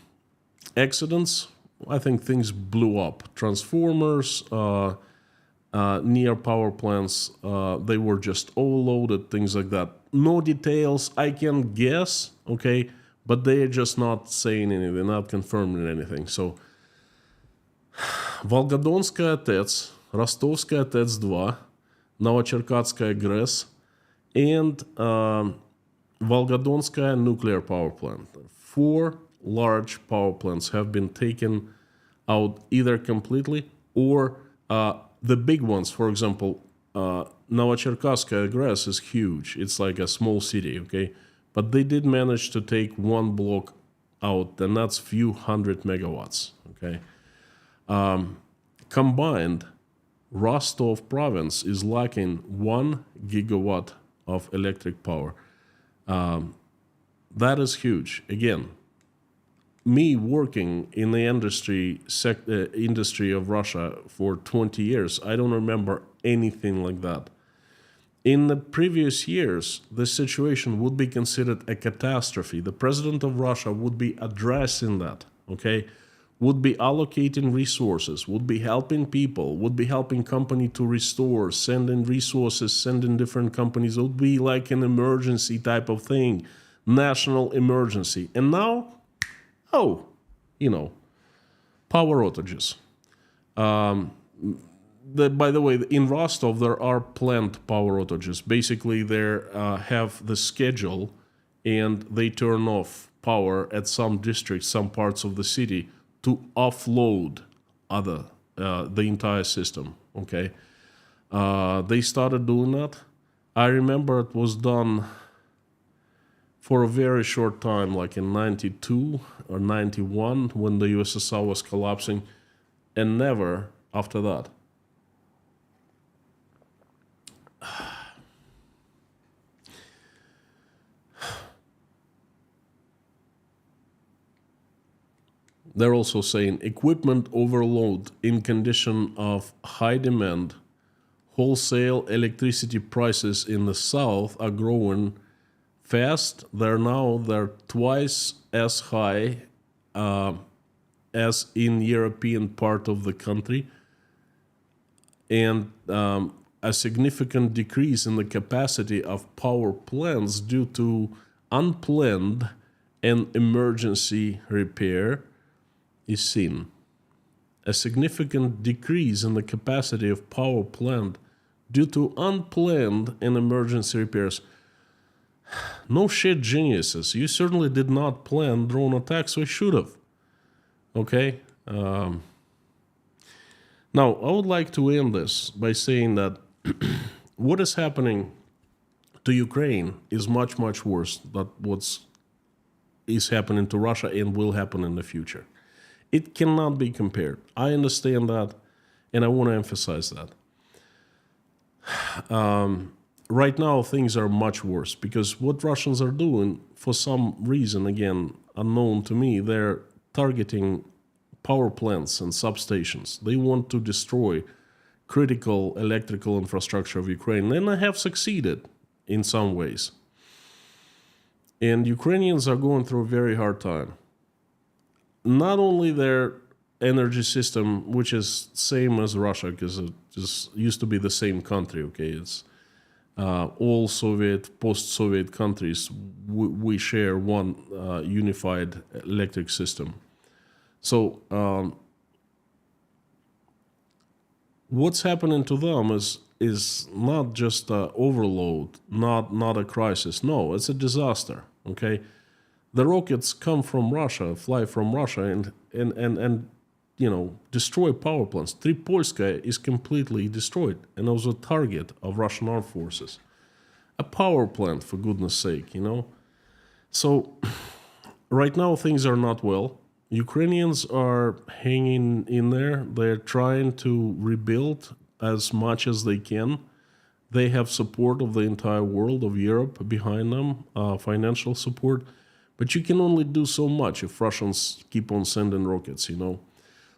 accidents. I think things blew up. Transformers, near power plants, they were just overloaded, things like that. No details, I can guess, okay, but they're just not saying anything, not confirming anything. So, Волгодонская ТЭЦ, Ростовская ТЭЦ-2, Новочеркасская ГРЭС, and Volgodonskaya nuclear power plant. 4 large power plants have been taken out either completely or the big ones. For example, Novocherkasskaya GRES is huge. It's like a small city, okay? But they did manage to take one block out, and that's few hundred megawatts, okay? Combined, Rostov province is lacking 1 gigawatt of electric power. That is huge. Again, me working in the industry of Russia for 20 years, I don't remember anything like that. In the previous years, this situation would be considered a catastrophe. The president of Russia would be addressing that, okay? Would be allocating resources, would be helping people, would be helping company to restore, sending resources, sending different companies. It would be like an emergency type of thing, national emergency. And now, power outages. By the way, in Rostov, there are planned power outages. Basically, they have the schedule and they turn off power at some districts, some parts of the city to offload the entire system, okay? They started doing that. I remember it was done for a very short time, like in 92 or 91, when the USSR was collapsing, and never after that. They're also saying equipment overload in condition of high demand. Wholesale electricity prices in the south are growing fast. They're twice as high as in European part of the country, and a significant decrease in the capacity of power plants due to unplanned and emergency repair is seen. A significant decrease in the capacity of power plant due to unplanned and emergency repairs. No shit, geniuses. You certainly did not plan drone attacks, or should have. Okay? Now, I would like to end this by saying that what is happening to Ukraine is much, much worse than what is happening to Russia and will happen in the future. It cannot be compared. I understand that, and I want to emphasize that. Right now, things are much worse because what Russians are doing, for some reason, again, unknown to me, they're targeting power plants and substations. They want to destroy critical electrical infrastructure of Ukraine, and they have succeeded in some ways. And Ukrainians are going through a very hard time. Not only their energy system, which is same as Russia, because it just used to be the same country, okay? It's all Soviet, post-Soviet countries, we share one unified electric system. So what's happening to them is not just an overload, not a crisis. No, it's a disaster, okay? The rockets come from Russia, fly from Russia, and destroy power plants. Tripolskaya is completely destroyed, and it was a target of Russian armed forces. A power plant, for goodness sake, So, right now things are not well. Ukrainians are hanging in there. They're trying to rebuild as much as they can. They have support of the entire world, of Europe behind them, financial support. But you can only do so much if Russians keep on sending rockets,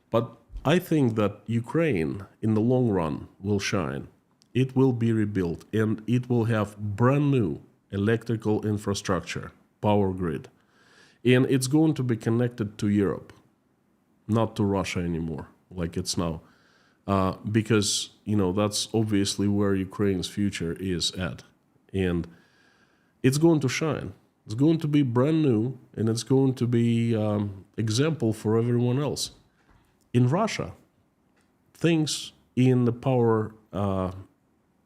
But I think that Ukraine, in the long run, will shine. It will be rebuilt, and it will have brand new electrical infrastructure, power grid. And it's going to be connected to Europe, not to Russia anymore, like it's now. Because, that's obviously where Ukraine's future is at. And it's going to shine. It's going to be brand new, and it's going to be example for everyone else. In Russia, things in the power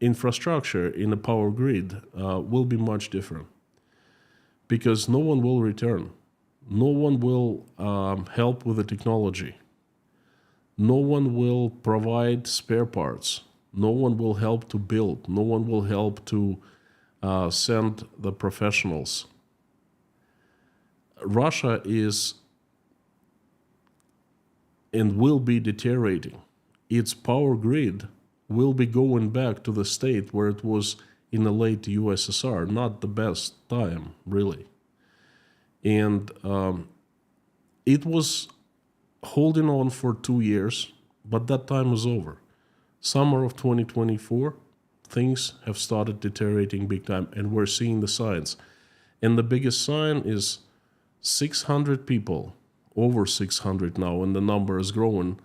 infrastructure, in the power grid, will be much different. Because no one will return. No one will help with the technology. No one will provide spare parts. No one will help to build. No one will help to send the professionals. Russia is and will be deteriorating. Its power grid will be going back to the state where it was in the late USSR, not the best time, really. And it was holding on for 2 years, but that time was over. Summer of 2024, things have started deteriorating big time, and we're seeing the signs. And the biggest sign is 600 people, over 600 now, and the number is growing,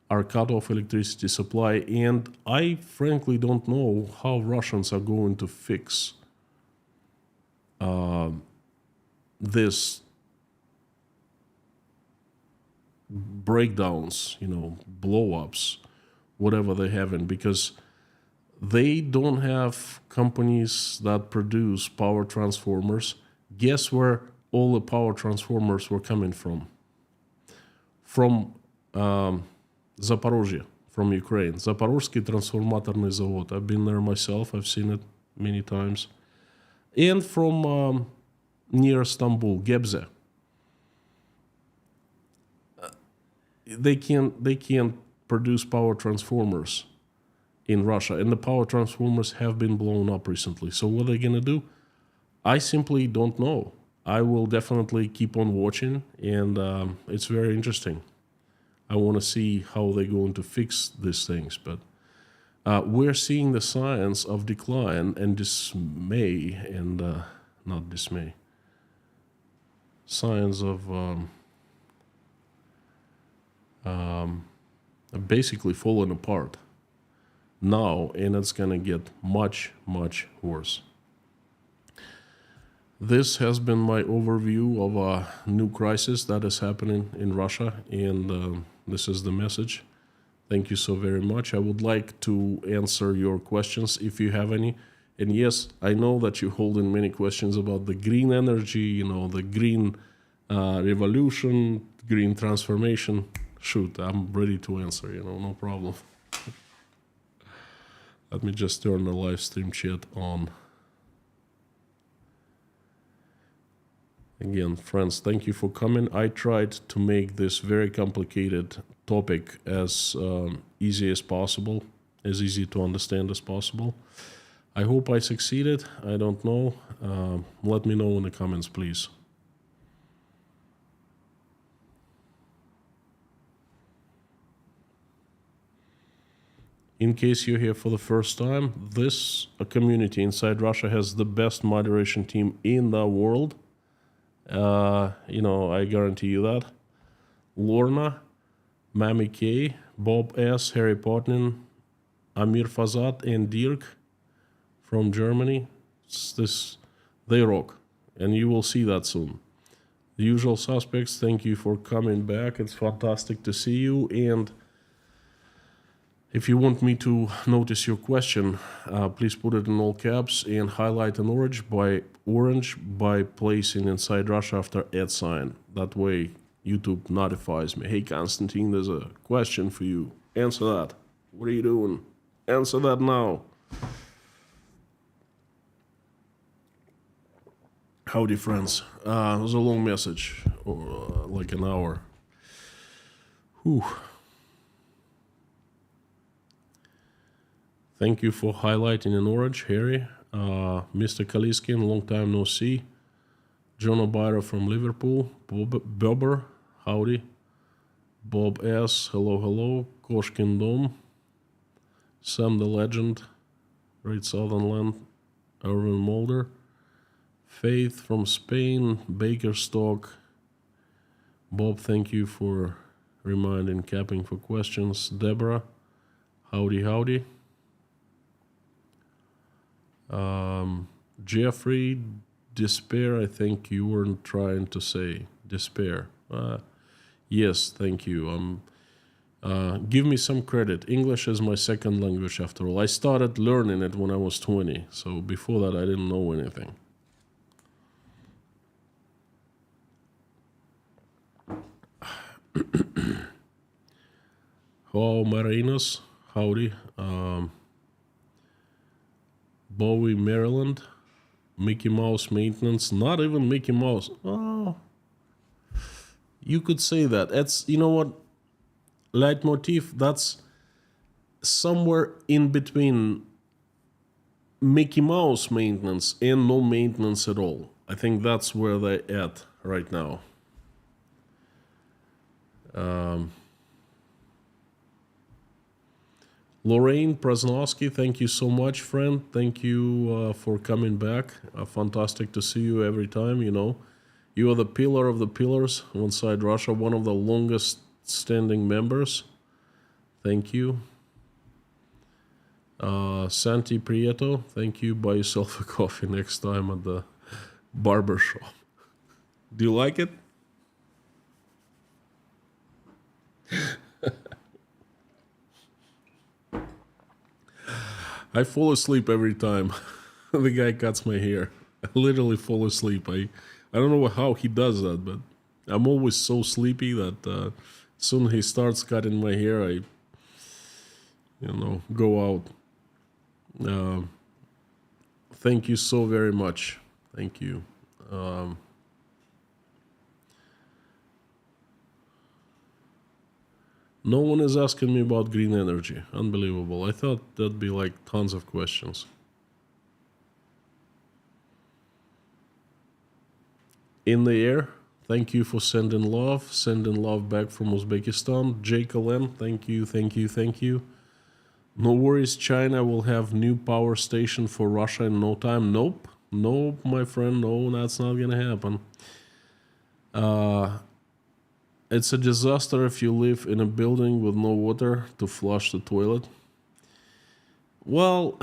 are cut off electricity supply. And I frankly don't know how Russians are going to fix this breakdowns, blow-ups, whatever they haven't, because they don't have companies that produce power transformers. Guess where all the power transformers were coming from? From Zaporozhye, from Ukraine. Zaporozhsky transformatorny завод. I've been there myself. I've seen it many times. And from near Istanbul, Gebze. They can't produce power transformers in Russia, and the power transformers have been blown up recently. So what are they going to do? I simply don't know. I will definitely keep on watching, and it's very interesting. I want to see how they're going to fix these things, but we're seeing the signs of decline and dismay, and not dismay, signs of basically falling apart now, and it's going to get much, much worse. This has been my overview of a new crisis that is happening in Russia, and this is the message. Thank you so very much. I would like to answer your questions if you have any. And yes, I know that you're holding many questions about the green energy, the green revolution, green transformation. Shoot, I'm ready to answer, no problem. Let me just turn the live stream chat on. Again, friends, thank you for coming. I tried to make this very complicated topic as easy as possible, as easy to understand as possible. I hope I succeeded. I don't know. Let me know in the comments, please. In case you're here for the first time, this community inside Russia has the best moderation team in the world. I guarantee you that. Lorna, Mami K, Bob S, Harry Potnin, Amir Fazat, and Dirk from Germany. They rock, and you will see that soon. The usual suspects, thank you for coming back. It's fantastic to see you, and if you want me to notice your question, please put it in all caps and highlight an orange by placing inside Russia after @ sign. That way YouTube notifies me. Hey Konstantin, there's a question for you. Answer that. What are you doing? Answer that now. Howdy friends. It was a long message, or like an hour. Whew. Thank you for highlighting in orange, Harry. Mr. Kaliskin, long time no see. John O'Byra from Liverpool. Bobber, howdy. Bob S, hello. Koshkin Dom. Sam the Legend. Great Southern Land. Erwin Mulder. Faith from Spain, Bakerstock. Bob, thank you for reminding Capping for questions. Deborah, howdy, howdy. Jeffrey, despair, I think you weren't trying to say despair. Yes, thank you. Give me some credit. English is my second language after all. I started learning it when I was 20, so before that I didn't know anything. Hello, Marinos. Howdy. Bowie, Maryland. Mickey Mouse maintenance. Not even Mickey Mouse. Oh, you could say that. That's, you know what? Leitmotif, that's somewhere in between Mickey Mouse maintenance and no maintenance at all. I think that's where they're at right now. Lorraine Prasnowski, thank you so much, friend. Thank you for coming back. Fantastic to see you every time, you know. You are the pillar of the pillars inside Russia, one of the longest standing members. Thank you. Santi Prieto, thank you. Buy yourself a coffee next time at the barber shop. Do you like it? I fall asleep every time the guy cuts my hair. I literally fall asleep. I don't know how he does that, but I'm always so sleepy that soon he starts cutting my hair, I, go out. Thank you so very much. Thank you. No one is asking me about green energy. Unbelievable. I thought that'd be like tons of questions. In the air, thank you for sending love. Sending love back from Uzbekistan. Jake Allen, thank you, thank you, thank you. No worries, China will have new power station for Russia in no time. Nope. Nope, my friend. No, that's not gonna happen. It's a disaster if you live in a building with no water to flush the toilet. Well,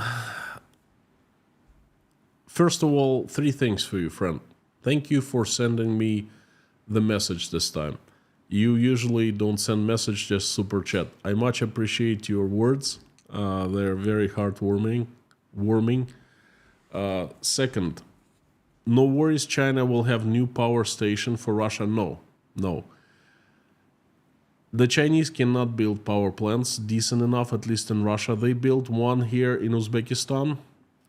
first of all, 3 things for you, friend. Thank you for sending me the message this time. You usually don't send message, just super chat. I much appreciate your words. They're very heartwarming. Second, no worries, China will have new power station for Russia. No. The Chinese cannot build power plants decent enough, at least in Russia. They built one here in Uzbekistan.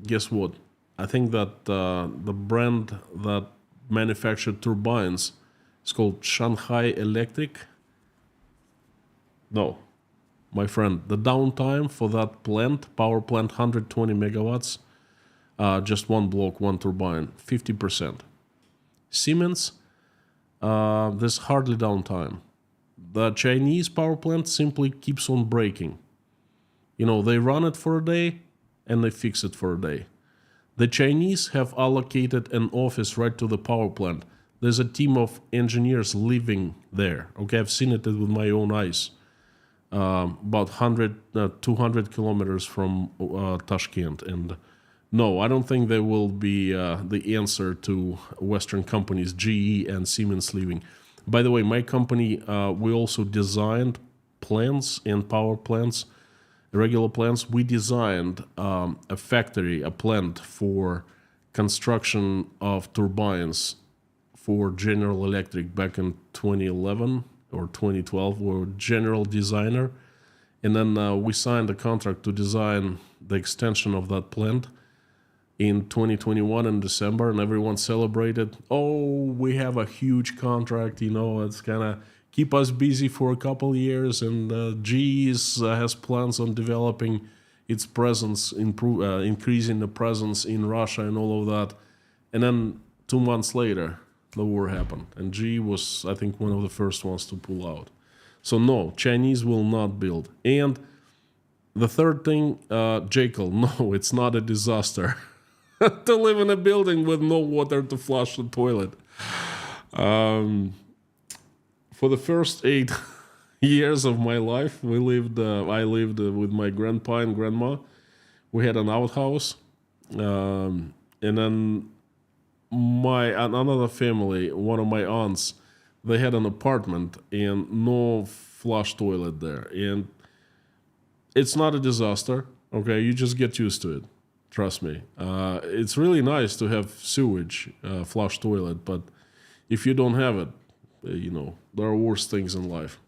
Guess what? I think that the brand that manufactured turbines is called Shanghai Electric. No, my friend, the downtime for that plant, power plant, 120 megawatts, just one block, one turbine, 50%. Siemens, there's hardly downtime. The Chinese power plant simply keeps on breaking. They run it for a day and they fix it for a day. The Chinese have allocated an office right to the power plant. There's a team of engineers living there. Okay, I've seen it with my own eyes. About 200 kilometers from Tashkent. And no, I don't think they will be the answer to Western companies, GE and Siemens leaving. By the way, my company, we also designed plants and power plants, regular plants. We designed a factory, a plant for construction of turbines for General Electric back in 2011 or 2012. We were general designer. And then we signed a contract to design the extension of that plant in 2021 in December, and everyone celebrated. Oh, we have a huge contract, it's gonna keep us busy for a couple years, and GE has plans on developing its presence, increasing the presence in Russia and all of that. And then 2 months later, the war happened, and GE was, I think, one of the first ones to pull out. So no, Chinese will not build. And the third thing, Jekyll, no, it's not a disaster. to live in a building with no water to flush the toilet. For the first 8 years of my life, I lived with my grandpa and grandma. We had an outhouse, and then another family, one of my aunts, they had an apartment and no flush toilet there. And it's not a disaster. Okay, you just get used to it. Trust me. It's really nice to have sewage, flush toilet, but if you don't have it, there are worse things in life.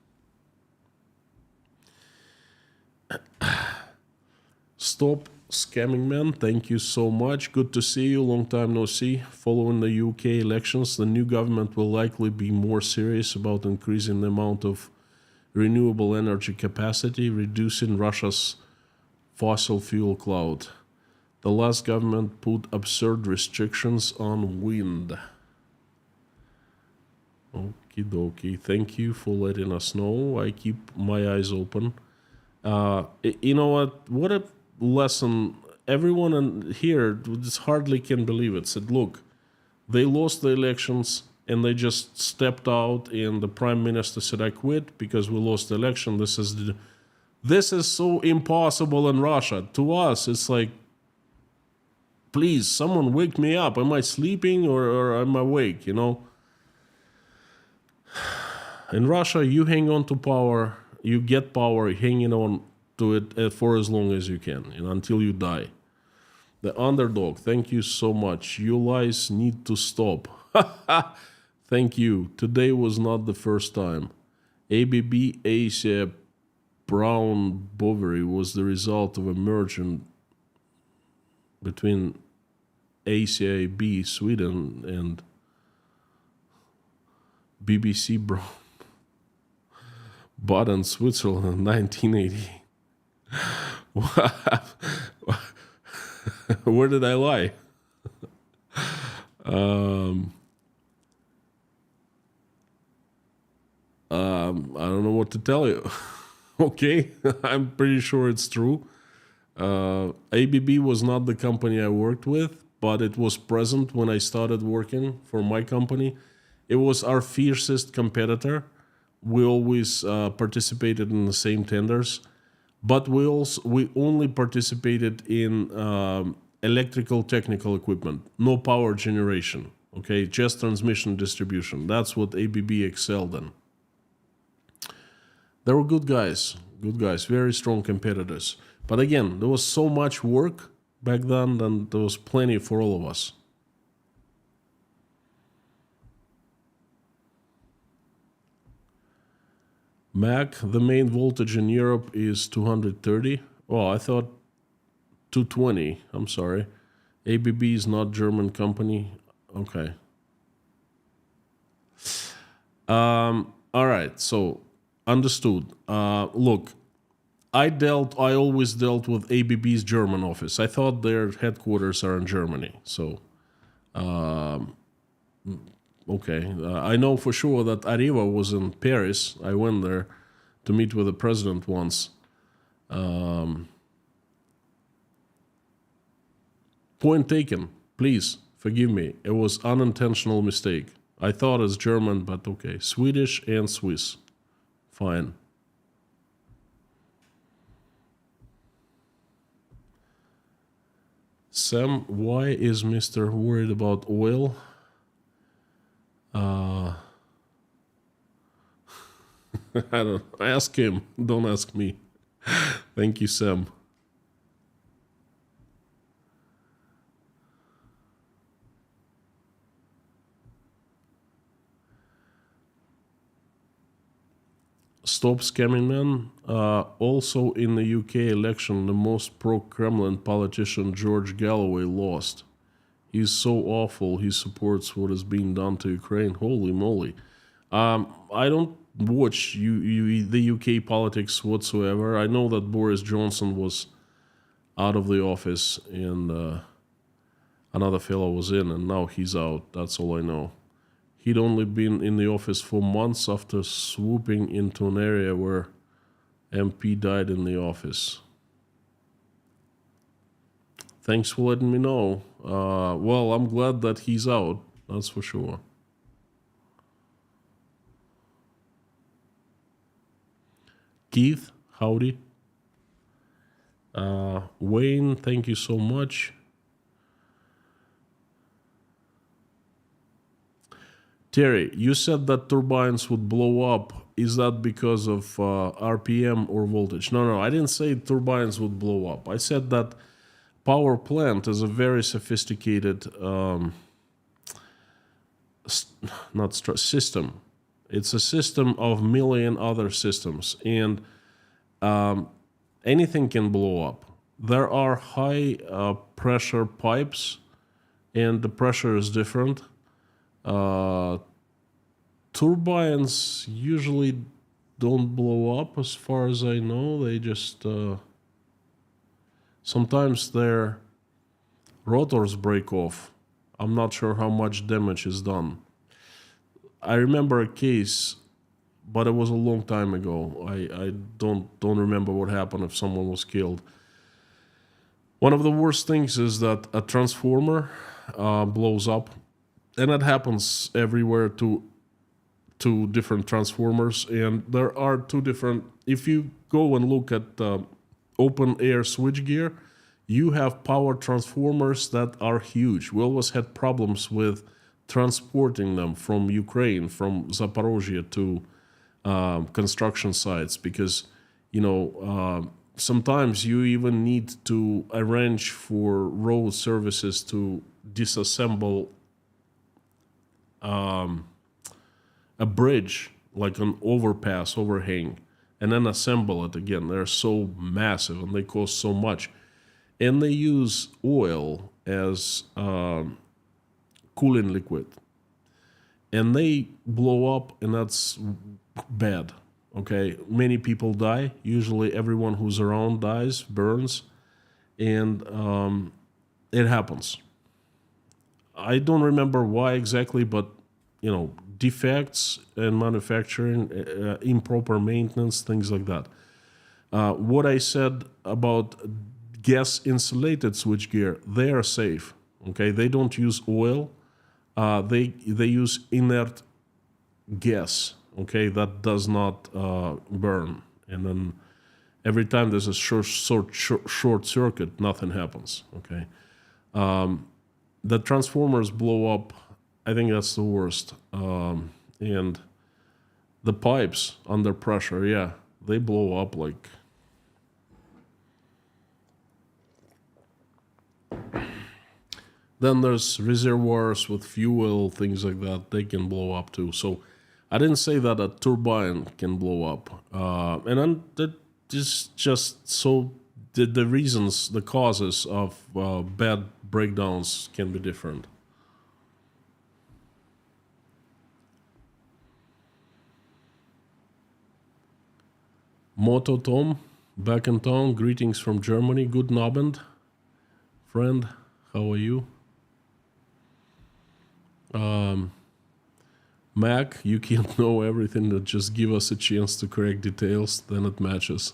Stop scamming, man. Thank you so much. Good to see you. Long time no see. Following the UK elections, the new government will likely be more serious about increasing the amount of renewable energy capacity, reducing Russia's fossil fuel cloud. The last government put absurd restrictions on wind. Okie dokie. Thank you for letting us know. I keep my eyes open. You know what? What a lesson. Everyone here just hardly can believe it. Said, look, they lost the elections and they just stepped out, and the prime minister said, I quit because we lost the election. This is so impossible in Russia. To us, it's like, please, someone wake me up. Am I sleeping or am I awake, In Russia, you hang on to power, you get power hanging on to it for as long as you can, until you die. The underdog, thank you so much. Your lies need to stop. Thank you. Today was not the first time. ABB Asia Brown Bovary was the result of a merger between ACAB Sweden and BBC Brown Baden Switzerland in 1980. Where did I lie? I don't know what to tell you. Okay, I'm pretty sure it's true. ABB was not the company I worked with, but it was present when I started working for my company. It was our fiercest competitor. We always participated in the same tenders, but we only participated in electrical technical equipment, no power generation. Okay, just transmission distribution. That's what ABB excelled in. They were good guys, very strong competitors. But again, there was so much work back then, and there was plenty for all of us. Mac, the main voltage in Europe is 230. Oh, I thought 220. I'm sorry. ABB is not German company. Okay. All right, so understood. Look, I always dealt with ABB's German office. I thought their headquarters are in Germany. So, okay. I know for sure that Areva was in Paris. I went there to meet with the president once. Point taken. Please forgive me. It was unintentional mistake. I thought it's German, but okay. Swedish and Swiss. Fine. Sam, why is Mr. worried about oil? I don't ask him. Don't ask me. Thank you, Sam. Stop scamming, man. Also in the UK election, the most pro-Kremlin politician, George Galloway, lost. He's so awful. He supports what is being done to Ukraine. Holy moly. I don't watch the UK politics whatsoever. I know that Boris Johnson was out of the office and another fellow was in, and now he's out. That's all I know. He'd only been in the office for months after swooping into an area where MP died in the office. Thanks for letting me know. Well, I'm glad that he's out. That's for sure. Keith, howdy. Wayne, thank you so much. Terry, you said that turbines would blow up. Is that because of RPM or voltage? No, I didn't say turbines would blow up. I said that power plant is a very sophisticated system. It's a system of million other systems, and anything can blow up. There are high pressure pipes, and the pressure is different. Turbines usually don't blow up, as far as I know. They just sometimes their rotors break off. I'm not sure how much damage is done. I remember a case, but it was a long time ago. I don't remember what happened if someone was killed. One of the worst things is that a transformer blows up, and that happens everywhere to different transformers. And there are two different. If you go and look at open air switchgear, you have power transformers that are huge. We always had problems with transporting them from Ukraine, from Zaporozhye to construction sites, because sometimes you even need to arrange for road services to disassemble a bridge, like an overhang, and then assemble it again. They're so massive and they cost so much. And they use oil as cooling liquid. And they blow up, and that's bad. Okay, many people die. Usually everyone who's around dies, burns, and it happens. I don't remember why exactly, but defects in manufacturing, improper maintenance, things like that. What I said about gas insulated switchgear, they are safe. Okay, they don't use oil. They use inert gas. Okay, that does not burn, and then every time there's a short circuit, nothing happens. Okay, the transformers blow up. I think that's the worst. And the pipes under pressure, yeah, they blow up like. Then there's reservoirs with fuel, things like that. They can blow up too. So I didn't say that a turbine can blow up. And then that is just so the reasons, the causes of bad breakdowns can be different. Moto Tom, back in town. Greetings from Germany. Guten Abend, friend. How are you? Mac, you can't know everything. That just give us a chance to correct details, then it matches.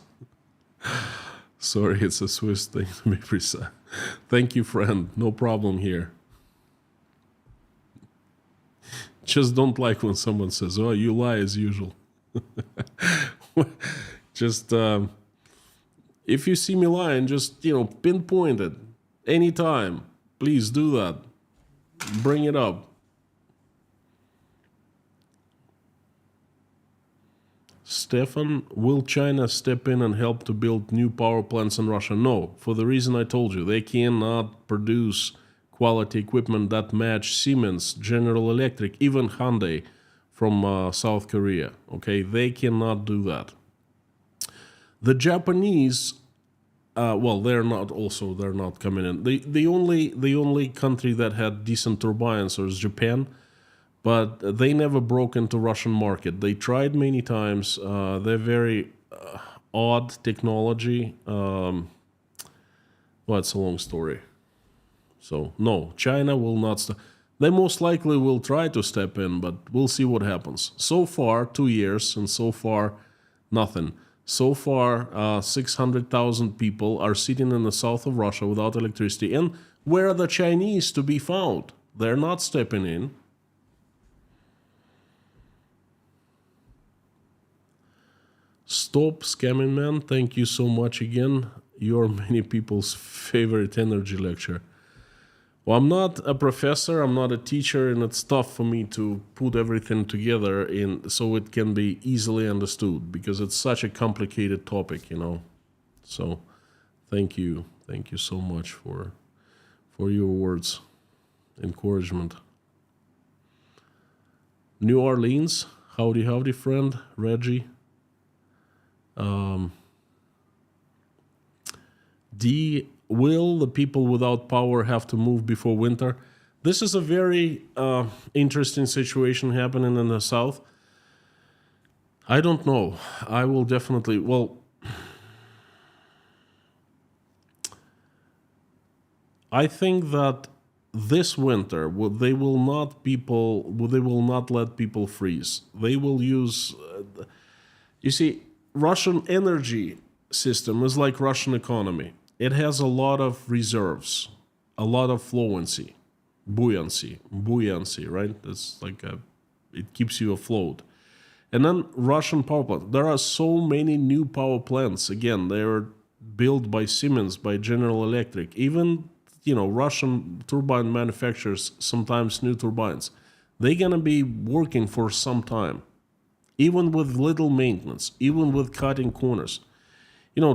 Sorry, it's a Swiss thing to be precise. Thank you, friend. No problem here. Just don't like when someone says, "Oh, you lie as usual." Just if you see me lying, just pinpoint it anytime. Please do that. Bring it up. Stefan, will China step in and help to build new power plants in Russia? No, for the reason I told you. They cannot produce quality equipment that match Siemens, General Electric, even Hyundai from South Korea. Okay, they cannot do that. The Japanese, they're not coming in. The only country that had decent turbines was Japan, but they never broke into Russian market. They tried many times. They're very odd technology. It's a long story. So no, China will not. They most likely will try to step in, but we'll see what happens. So far, 2 years, and so far, nothing. So far, 600,000 people are sitting in the south of Russia without electricity. And where are the Chinese to be found? They're not stepping in. Stop scamming, man. Thank you so much again. You're many people's favorite energy lecture. Well, I'm not a professor, I'm not a teacher, and it's tough for me to put everything together so it can be easily understood because it's such a complicated topic, So, thank you so much for your words, encouragement. New Orleans, howdy, friend, Reggie. Will the people without power have to move before winter? This is a very interesting situation happening in the south. I don't know. I will definitely, I think that this winter they will not let people freeze. They will use you see, Russian energy system is like Russian economy. It has a lot of reserves, a lot of buoyancy, right? It's like it keeps you afloat. And then Russian power plant. There are so many new power plants. Again, they are built by Siemens, by General Electric. Even, Russian turbine manufacturers, sometimes new turbines. They're going to be working for some time, even with little maintenance, even with cutting corners.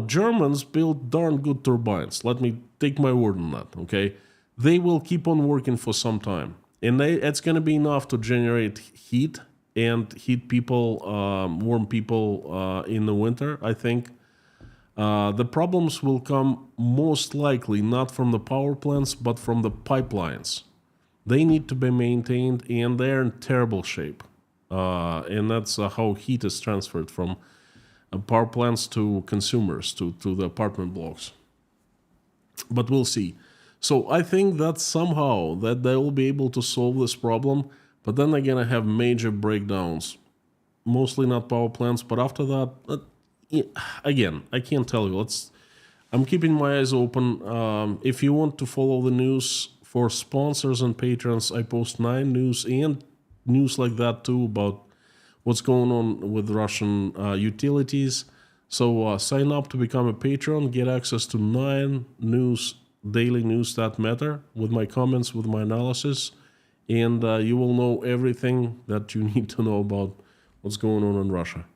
Germans build darn good turbines. Let me take my word on that, okay? They will keep on working for some time. And it's going to be enough to generate heat and heat people, warm people in the winter, I think. The problems will come most likely not from the power plants, but from the pipelines. They need to be maintained, and they're in terrible shape. And that's how heat is transferred from power plants to consumers, to the apartment blocks. But we'll see. So I think that somehow that they will be able to solve this problem, but then they're going to have major breakdowns. Mostly not power plants, but after that, again, I can't tell you. I'm keeping my eyes open. If you want to follow the news for sponsors and patrons, I post 9 news and news like that too about what's going on with Russian utilities. So sign up to become a patron, get access to 9 daily news that matter with my comments, with my analysis, and you will know everything that you need to know about what's going on in Russia.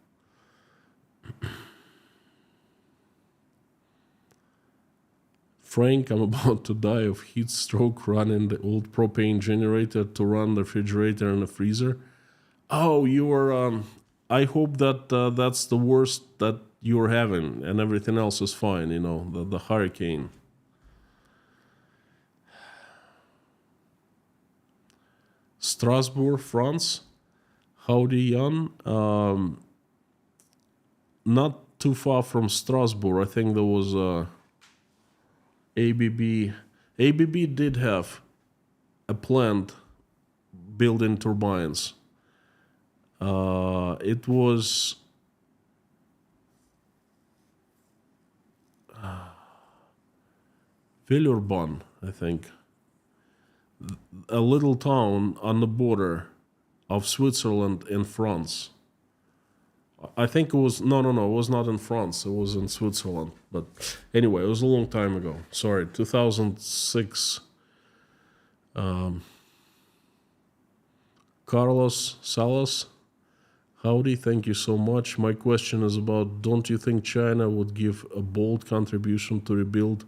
Frank, I'm about to die of heat stroke running the old propane generator to run the refrigerator and the freezer. Oh, you are. I hope that that's the worst that you're having, and everything else is fine. The hurricane. Strasbourg, France. Howdy, Jan. Not too far from Strasbourg. I think there was ABB. ABB did have a plant building turbines. It was Villeurbanne, I think. A little town on the border of Switzerland and France. I think it was, no, it was not in France, it was in Switzerland. But anyway, it was a long time ago. Sorry, 2006. Carlos Salas, howdy, thank you so much. My question is about, don't you think China would give a bold contribution to rebuild?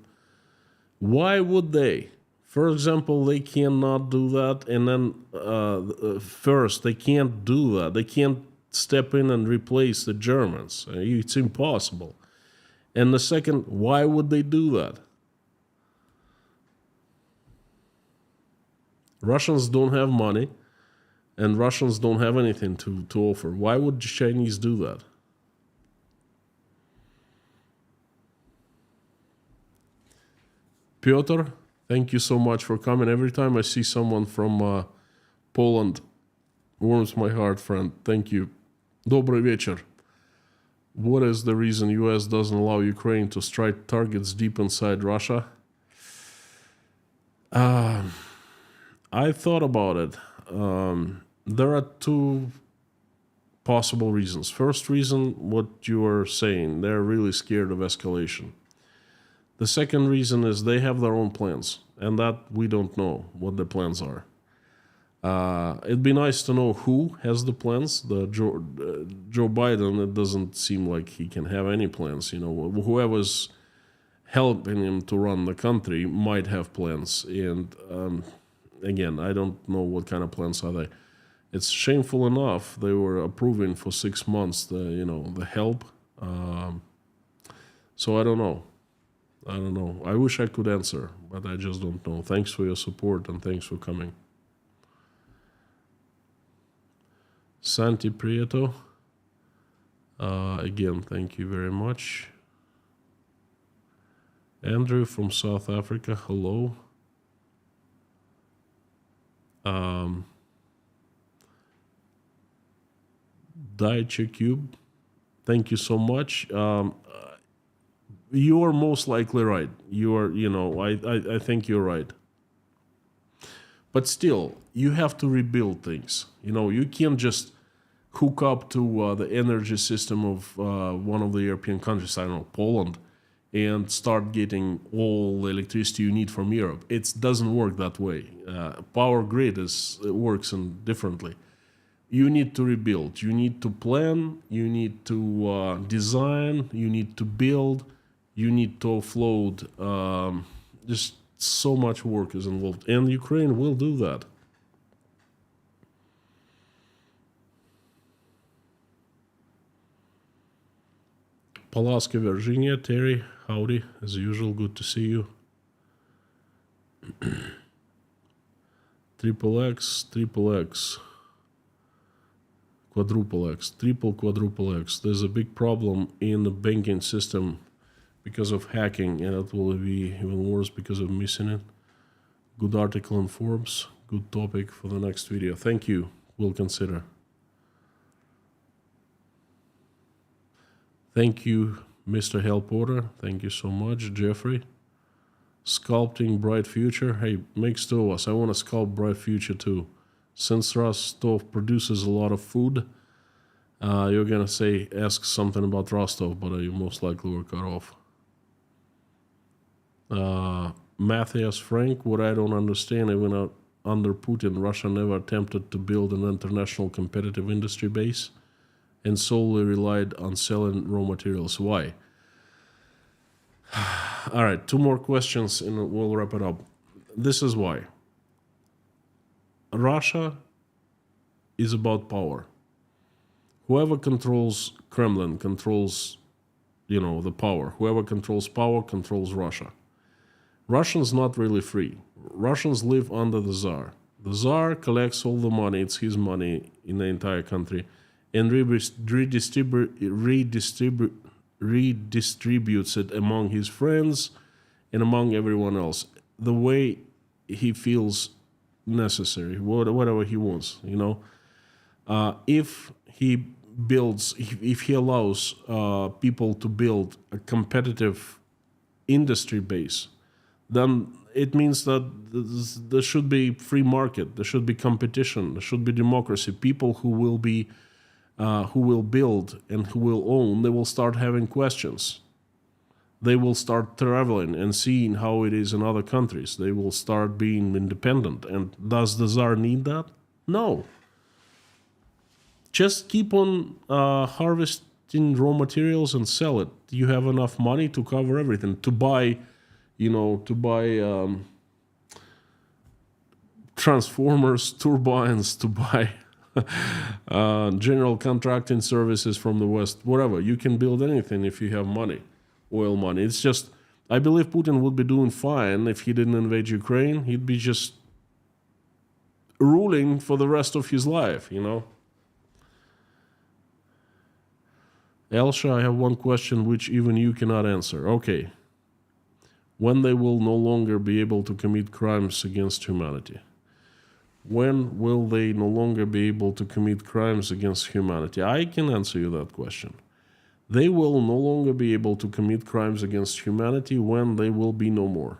Why would they? For example, they cannot do that, and then first, they can't do that. They can't step in and replace the Germans. It's impossible. And the second, why would they do that? Russians don't have money, and Russians don't have anything to offer. Why would the Chinese do that? Piotr, thank you so much for coming. Every time I see someone from Poland, warms my heart, friend. Thank you. Добрый вечер. What is the reason U.S. doesn't allow Ukraine to strike targets deep inside Russia? I thought about it. There are two possible reasons. First reason, what you are saying, they're really scared of escalation. The second reason is they have their own plans, and that we don't know what the plans are. It'd be nice to know who has the plans. Joe Biden, it doesn't seem like he can have any plans. Whoever's helping him to run the country might have plans. And again, I don't know what kind of plans are they. It's shameful enough they were approving for 6 months the help. So I don't know. I wish I could answer, but I just don't know. Thanks for your support and thanks for coming. Santi Prieto. Again, thank you very much. Andrew from South Africa, hello. Daichi Cube, thank you so much. You are most likely right. I think you're right. But still, you have to rebuild things. You can't just hook up to the energy system of one of the European countries, I don't know, Poland, and start getting all the electricity you need from Europe. It doesn't work that way. Power grid works differently. You need to rebuild. You need to plan. You need to design. You need to build. You need to offload. Just so much work is involved. And Ukraine will do that. Pulaski, Virginia. Terry, howdy. As usual, good to see you. Triple X. Quadruple X, quadruple X. There's a big problem in the banking system because of hacking, and it will be even worse because of missing it. Good article in Forbes. Good topic for the next video. Thank you. We'll consider. Thank you, Mr. Hellporter. Thank you so much, Jeffrey. Sculpting bright future. Hey, makes two of us. I want to sculpt bright future too. Since Rostov produces a lot of food, you're gonna ask something about Rostov, but you most likely were cut off. Matthias Frank, what I don't understand, even under Putin, Russia never attempted to build an international competitive industry base and solely relied on selling raw materials. Why? All right, two more questions and we'll wrap it up. This is why. Russia is about power. Whoever controls Kremlin controls, the power. Whoever controls power controls Russia. Russians not really free. Russians live under the Tsar. The Tsar collects all the money, it's his money in the entire country, and redistributes it among his friends and among everyone else the way he feels necessary, whatever he wants. If he allows people to build a competitive industry base, then it means that there should be free market, there should be competition, there should be democracy. People who will build and who will own, they will start having questions. They will start traveling and seeing how it is in other countries. They will start being independent. And does the Tsar need that? No. Just keep on harvesting raw materials and sell it. You have enough money to cover everything. To buy transformers, turbines, to buy general contracting services from the West, whatever. You can build anything if you have money. Oil money. It's just, I believe Putin would be doing fine if he didn't invade Ukraine. He'd be just ruling for the rest of his life, Elsha, I have one question which even you cannot answer. Okay. When they will no longer be able to commit crimes against humanity? When will they no longer be able to commit crimes against humanity? I can answer you that question. They will no longer be able to commit crimes against humanity when they will be no more.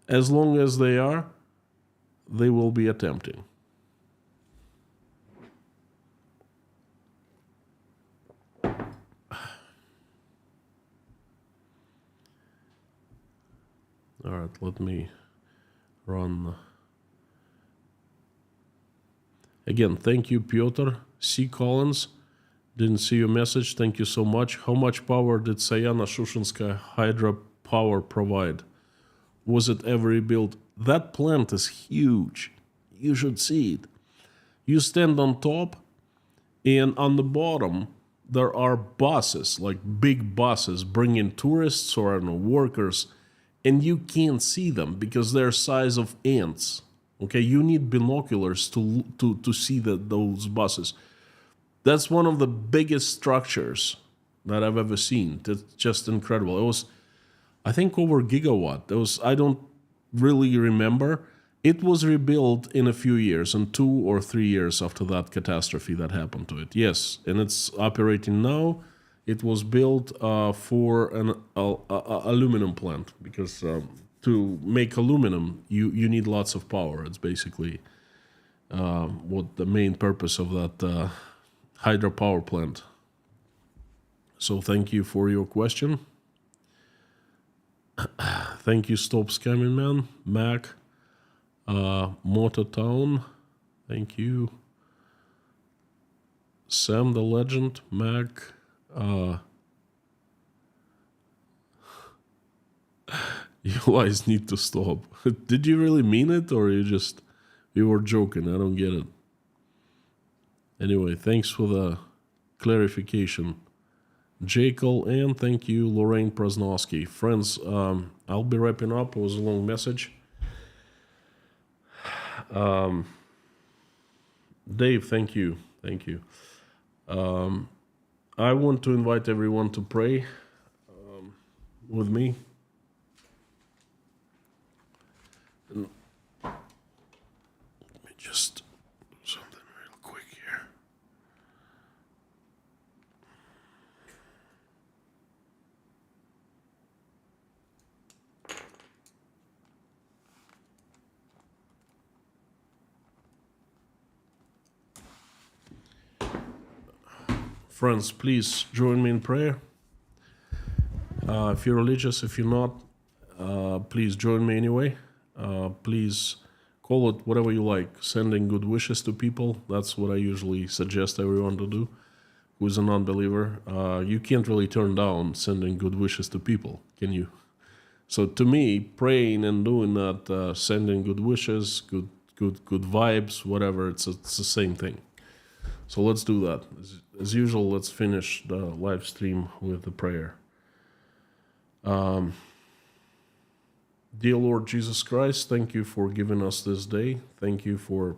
As long as they are, they will be attempting. All right, let me run. Again, thank you, Piotr C. Collins. Didn't see your message. Thank you so much. How much power did Sayana-Shushenskaya hydropower provide? Was it ever rebuilt? That plant is huge. You should see it. You stand on top, and on the bottom, there are buses, like big buses, bringing tourists or I don't know, workers, and you can't see them because they're size of ants. Okay, you need binoculars to see those buses. That's one of the biggest structures that I've ever seen. That's just incredible. It was, I think, over gigawatt. It was, I don't really remember. It was rebuilt in a few years, in 2 or 3 years after that catastrophe that happened to it. Yes, and it's operating now. It was built for an aluminum plant because to make aluminum, you need lots of power. It's basically what the main purpose of that hydropower plant. So thank you for your question. Thank you, Stop Scamming Man, Mac, Motortown. Thank you, Sam the Legend, Mac. You guys need to stop. Did you really mean it, or you were joking? I don't get it. Anyway, thanks for the clarification. Jekyll, and thank you, Lorraine Prasnowski. Friends, I'll be wrapping up. It was a long message. Dave, thank you. Thank you. I want to invite everyone to pray with me. And let me just do something real quick here. Friends, please join me in prayer. If you're religious, if you're not, please join me anyway. Please call it whatever you like. Sending good wishes to people. That's what I usually suggest everyone to do who is a non-believer. You can't really turn down sending good wishes to people, can you? So to me, praying and doing that, sending good wishes, good vibes, whatever, it's the same thing. So let's do that. As usual, let's finish the live stream with the prayer. Dear Lord Jesus Christ, thank you for giving us this day. Thank you for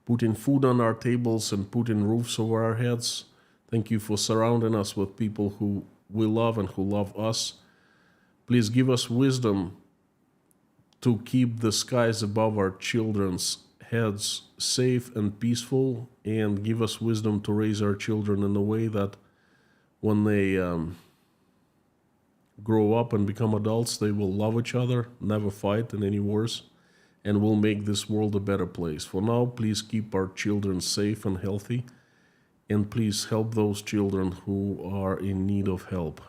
putting food on our tables and putting roofs over our heads. Thank you for surrounding us with people who we love and who love us. Please give us wisdom to keep the skies above our children's heads safe and peaceful, and give us wisdom to raise our children in a way that when they grow up and become adults, they will love each other, never fight in any wars, and will make this world a better place. For now, please keep our children safe and healthy, and please help those children who are in need of help.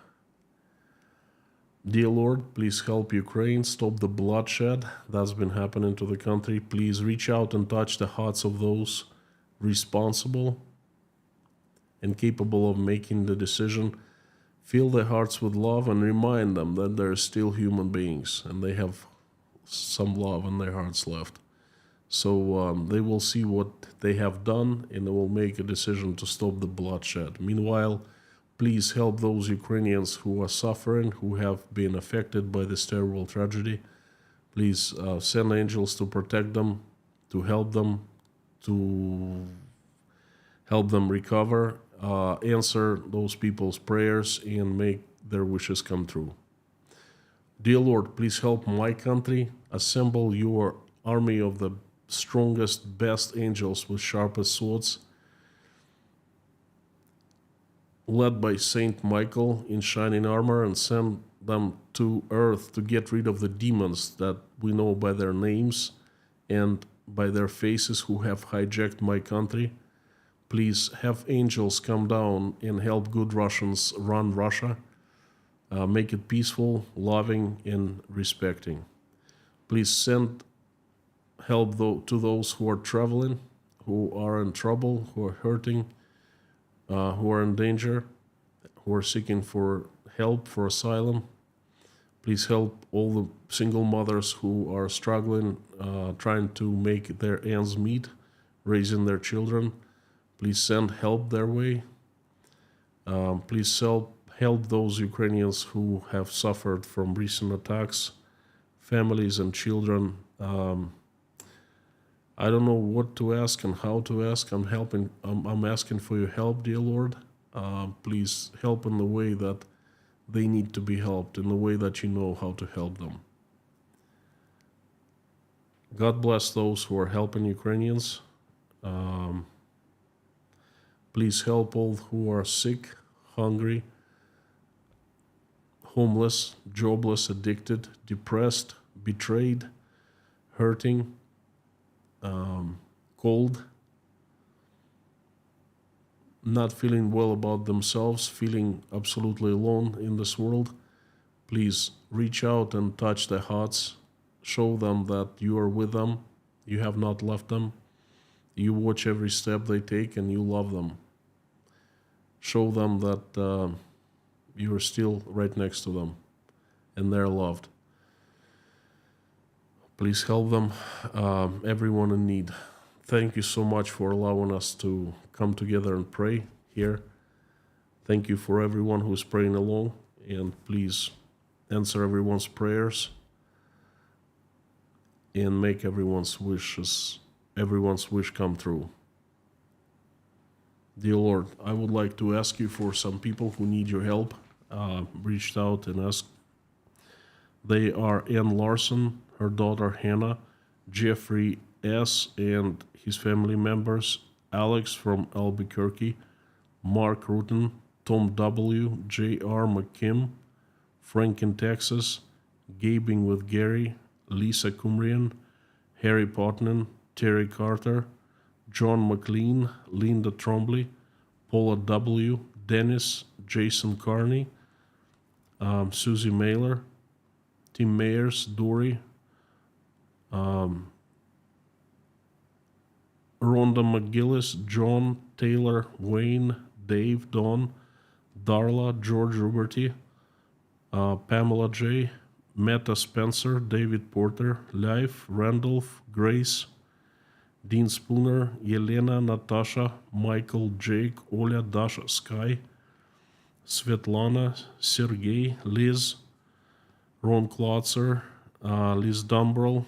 Dear Lord, please help Ukraine stop the bloodshed that's been happening to the country. Please reach out and touch the hearts of those responsible and capable of making the decision. Fill their hearts with love and remind them that they're still human beings and they have some love in their hearts left. So they will see what they have done and they will make a decision to stop the bloodshed. Meanwhile, please help those Ukrainians who are suffering, who have been affected by this terrible tragedy. Please send angels to protect them, to help them recover, answer those people's prayers, and make their wishes come true. Dear Lord, please help my country. Assemble your army of the strongest, best angels with sharpest swords, led by Saint Michael in shining armor, and send them to earth to get rid of the demons that we know by their names and by their faces who have hijacked my country. Please have angels come down and help good Russians run Russia, make it peaceful, loving, and respecting. Please send help to those who are traveling, who are in trouble, who are hurting, who are in danger, who are seeking for help, for asylum. Please help all the single mothers who are struggling, trying to make their ends meet, raising their children. Please send help their way. Please help those Ukrainians who have suffered from recent attacks, families and children. I don't know what to ask and how to ask. I'm asking for your help, dear Lord. Please help in the way that they need to be helped, in the way that you know how to help them. God bless those who are helping Ukrainians. Please help all who are sick, hungry, homeless, jobless, addicted, depressed, betrayed, hurting, cold, not feeling well about themselves, feeling absolutely alone in this world. Please reach out and touch their hearts. Show them that you are with them. You have not left them. You watch every step they take and you love them. Show them that you are still right next to them and they're loved. Please help them, everyone in need. Thank you so much for allowing us to come together and pray here. Thank you for everyone who's praying along, and please answer everyone's prayers and make everyone's wish come true. Dear Lord, I would like to ask you for some people who need your help. Reached out and asked. They are Ann Larson, her daughter Hannah, Jeffrey S. and his family members, Alex from Albuquerque, Mark Rutten, Tom W., J.R. McKim, Frank in Texas, Gabing with Gary, Lisa Cumrian, Harry Potnan, Terry Carter, John McLean, Linda Trombley, Paula W., Dennis, Jason Carney, Susie Mailer, Tim Mayers, Dory, Rhonda McGillis, John, Taylor, Wayne, Dave, Don, Darla, George Ruberty, Pamela J., Meta Spencer, David Porter, Leif, Randolph, Grace, Dean Spooner, Yelena, Natasha, Michael, Jake, Oля, Dasha, Sky, Svetlana, Sergey, Liz, Ron Klotzer, Liz Dumbrell,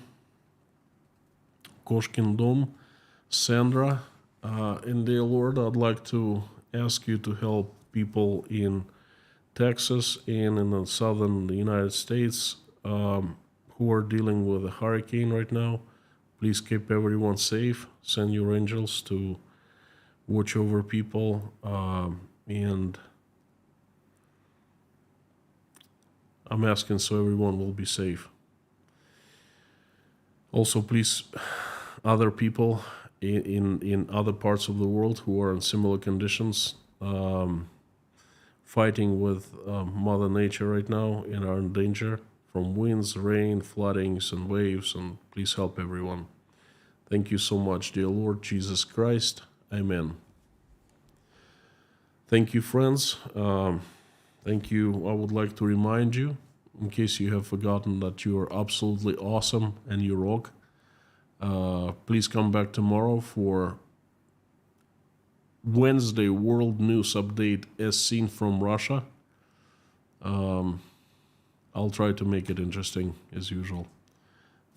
Koshkin Dom, Sandra, and dear Lord, I'd like to ask you to help people in Texas and in the southern United States who are dealing with a hurricane right now. Please keep everyone safe. Send your angels to watch over people, and I'm asking so everyone will be safe. Also, please, other people in other parts of the world who are in similar conditions, fighting with Mother Nature right now and are in danger from winds, rain, floodings, and waves, and please help everyone. Thank you so much, dear Lord Jesus Christ. Amen. Thank you, friends. Thank you. I would like to remind you, in case you have forgotten, that you are absolutely awesome and you rock. Please come back tomorrow for Wednesday World News Update as seen from Russia. I'll try to make it interesting as usual.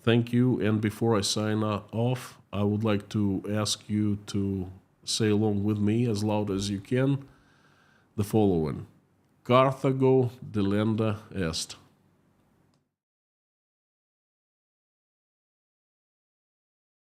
Thank you, and before I sign off, I would like to ask you to say along with me as loud as you can the following. Carthago delenda est.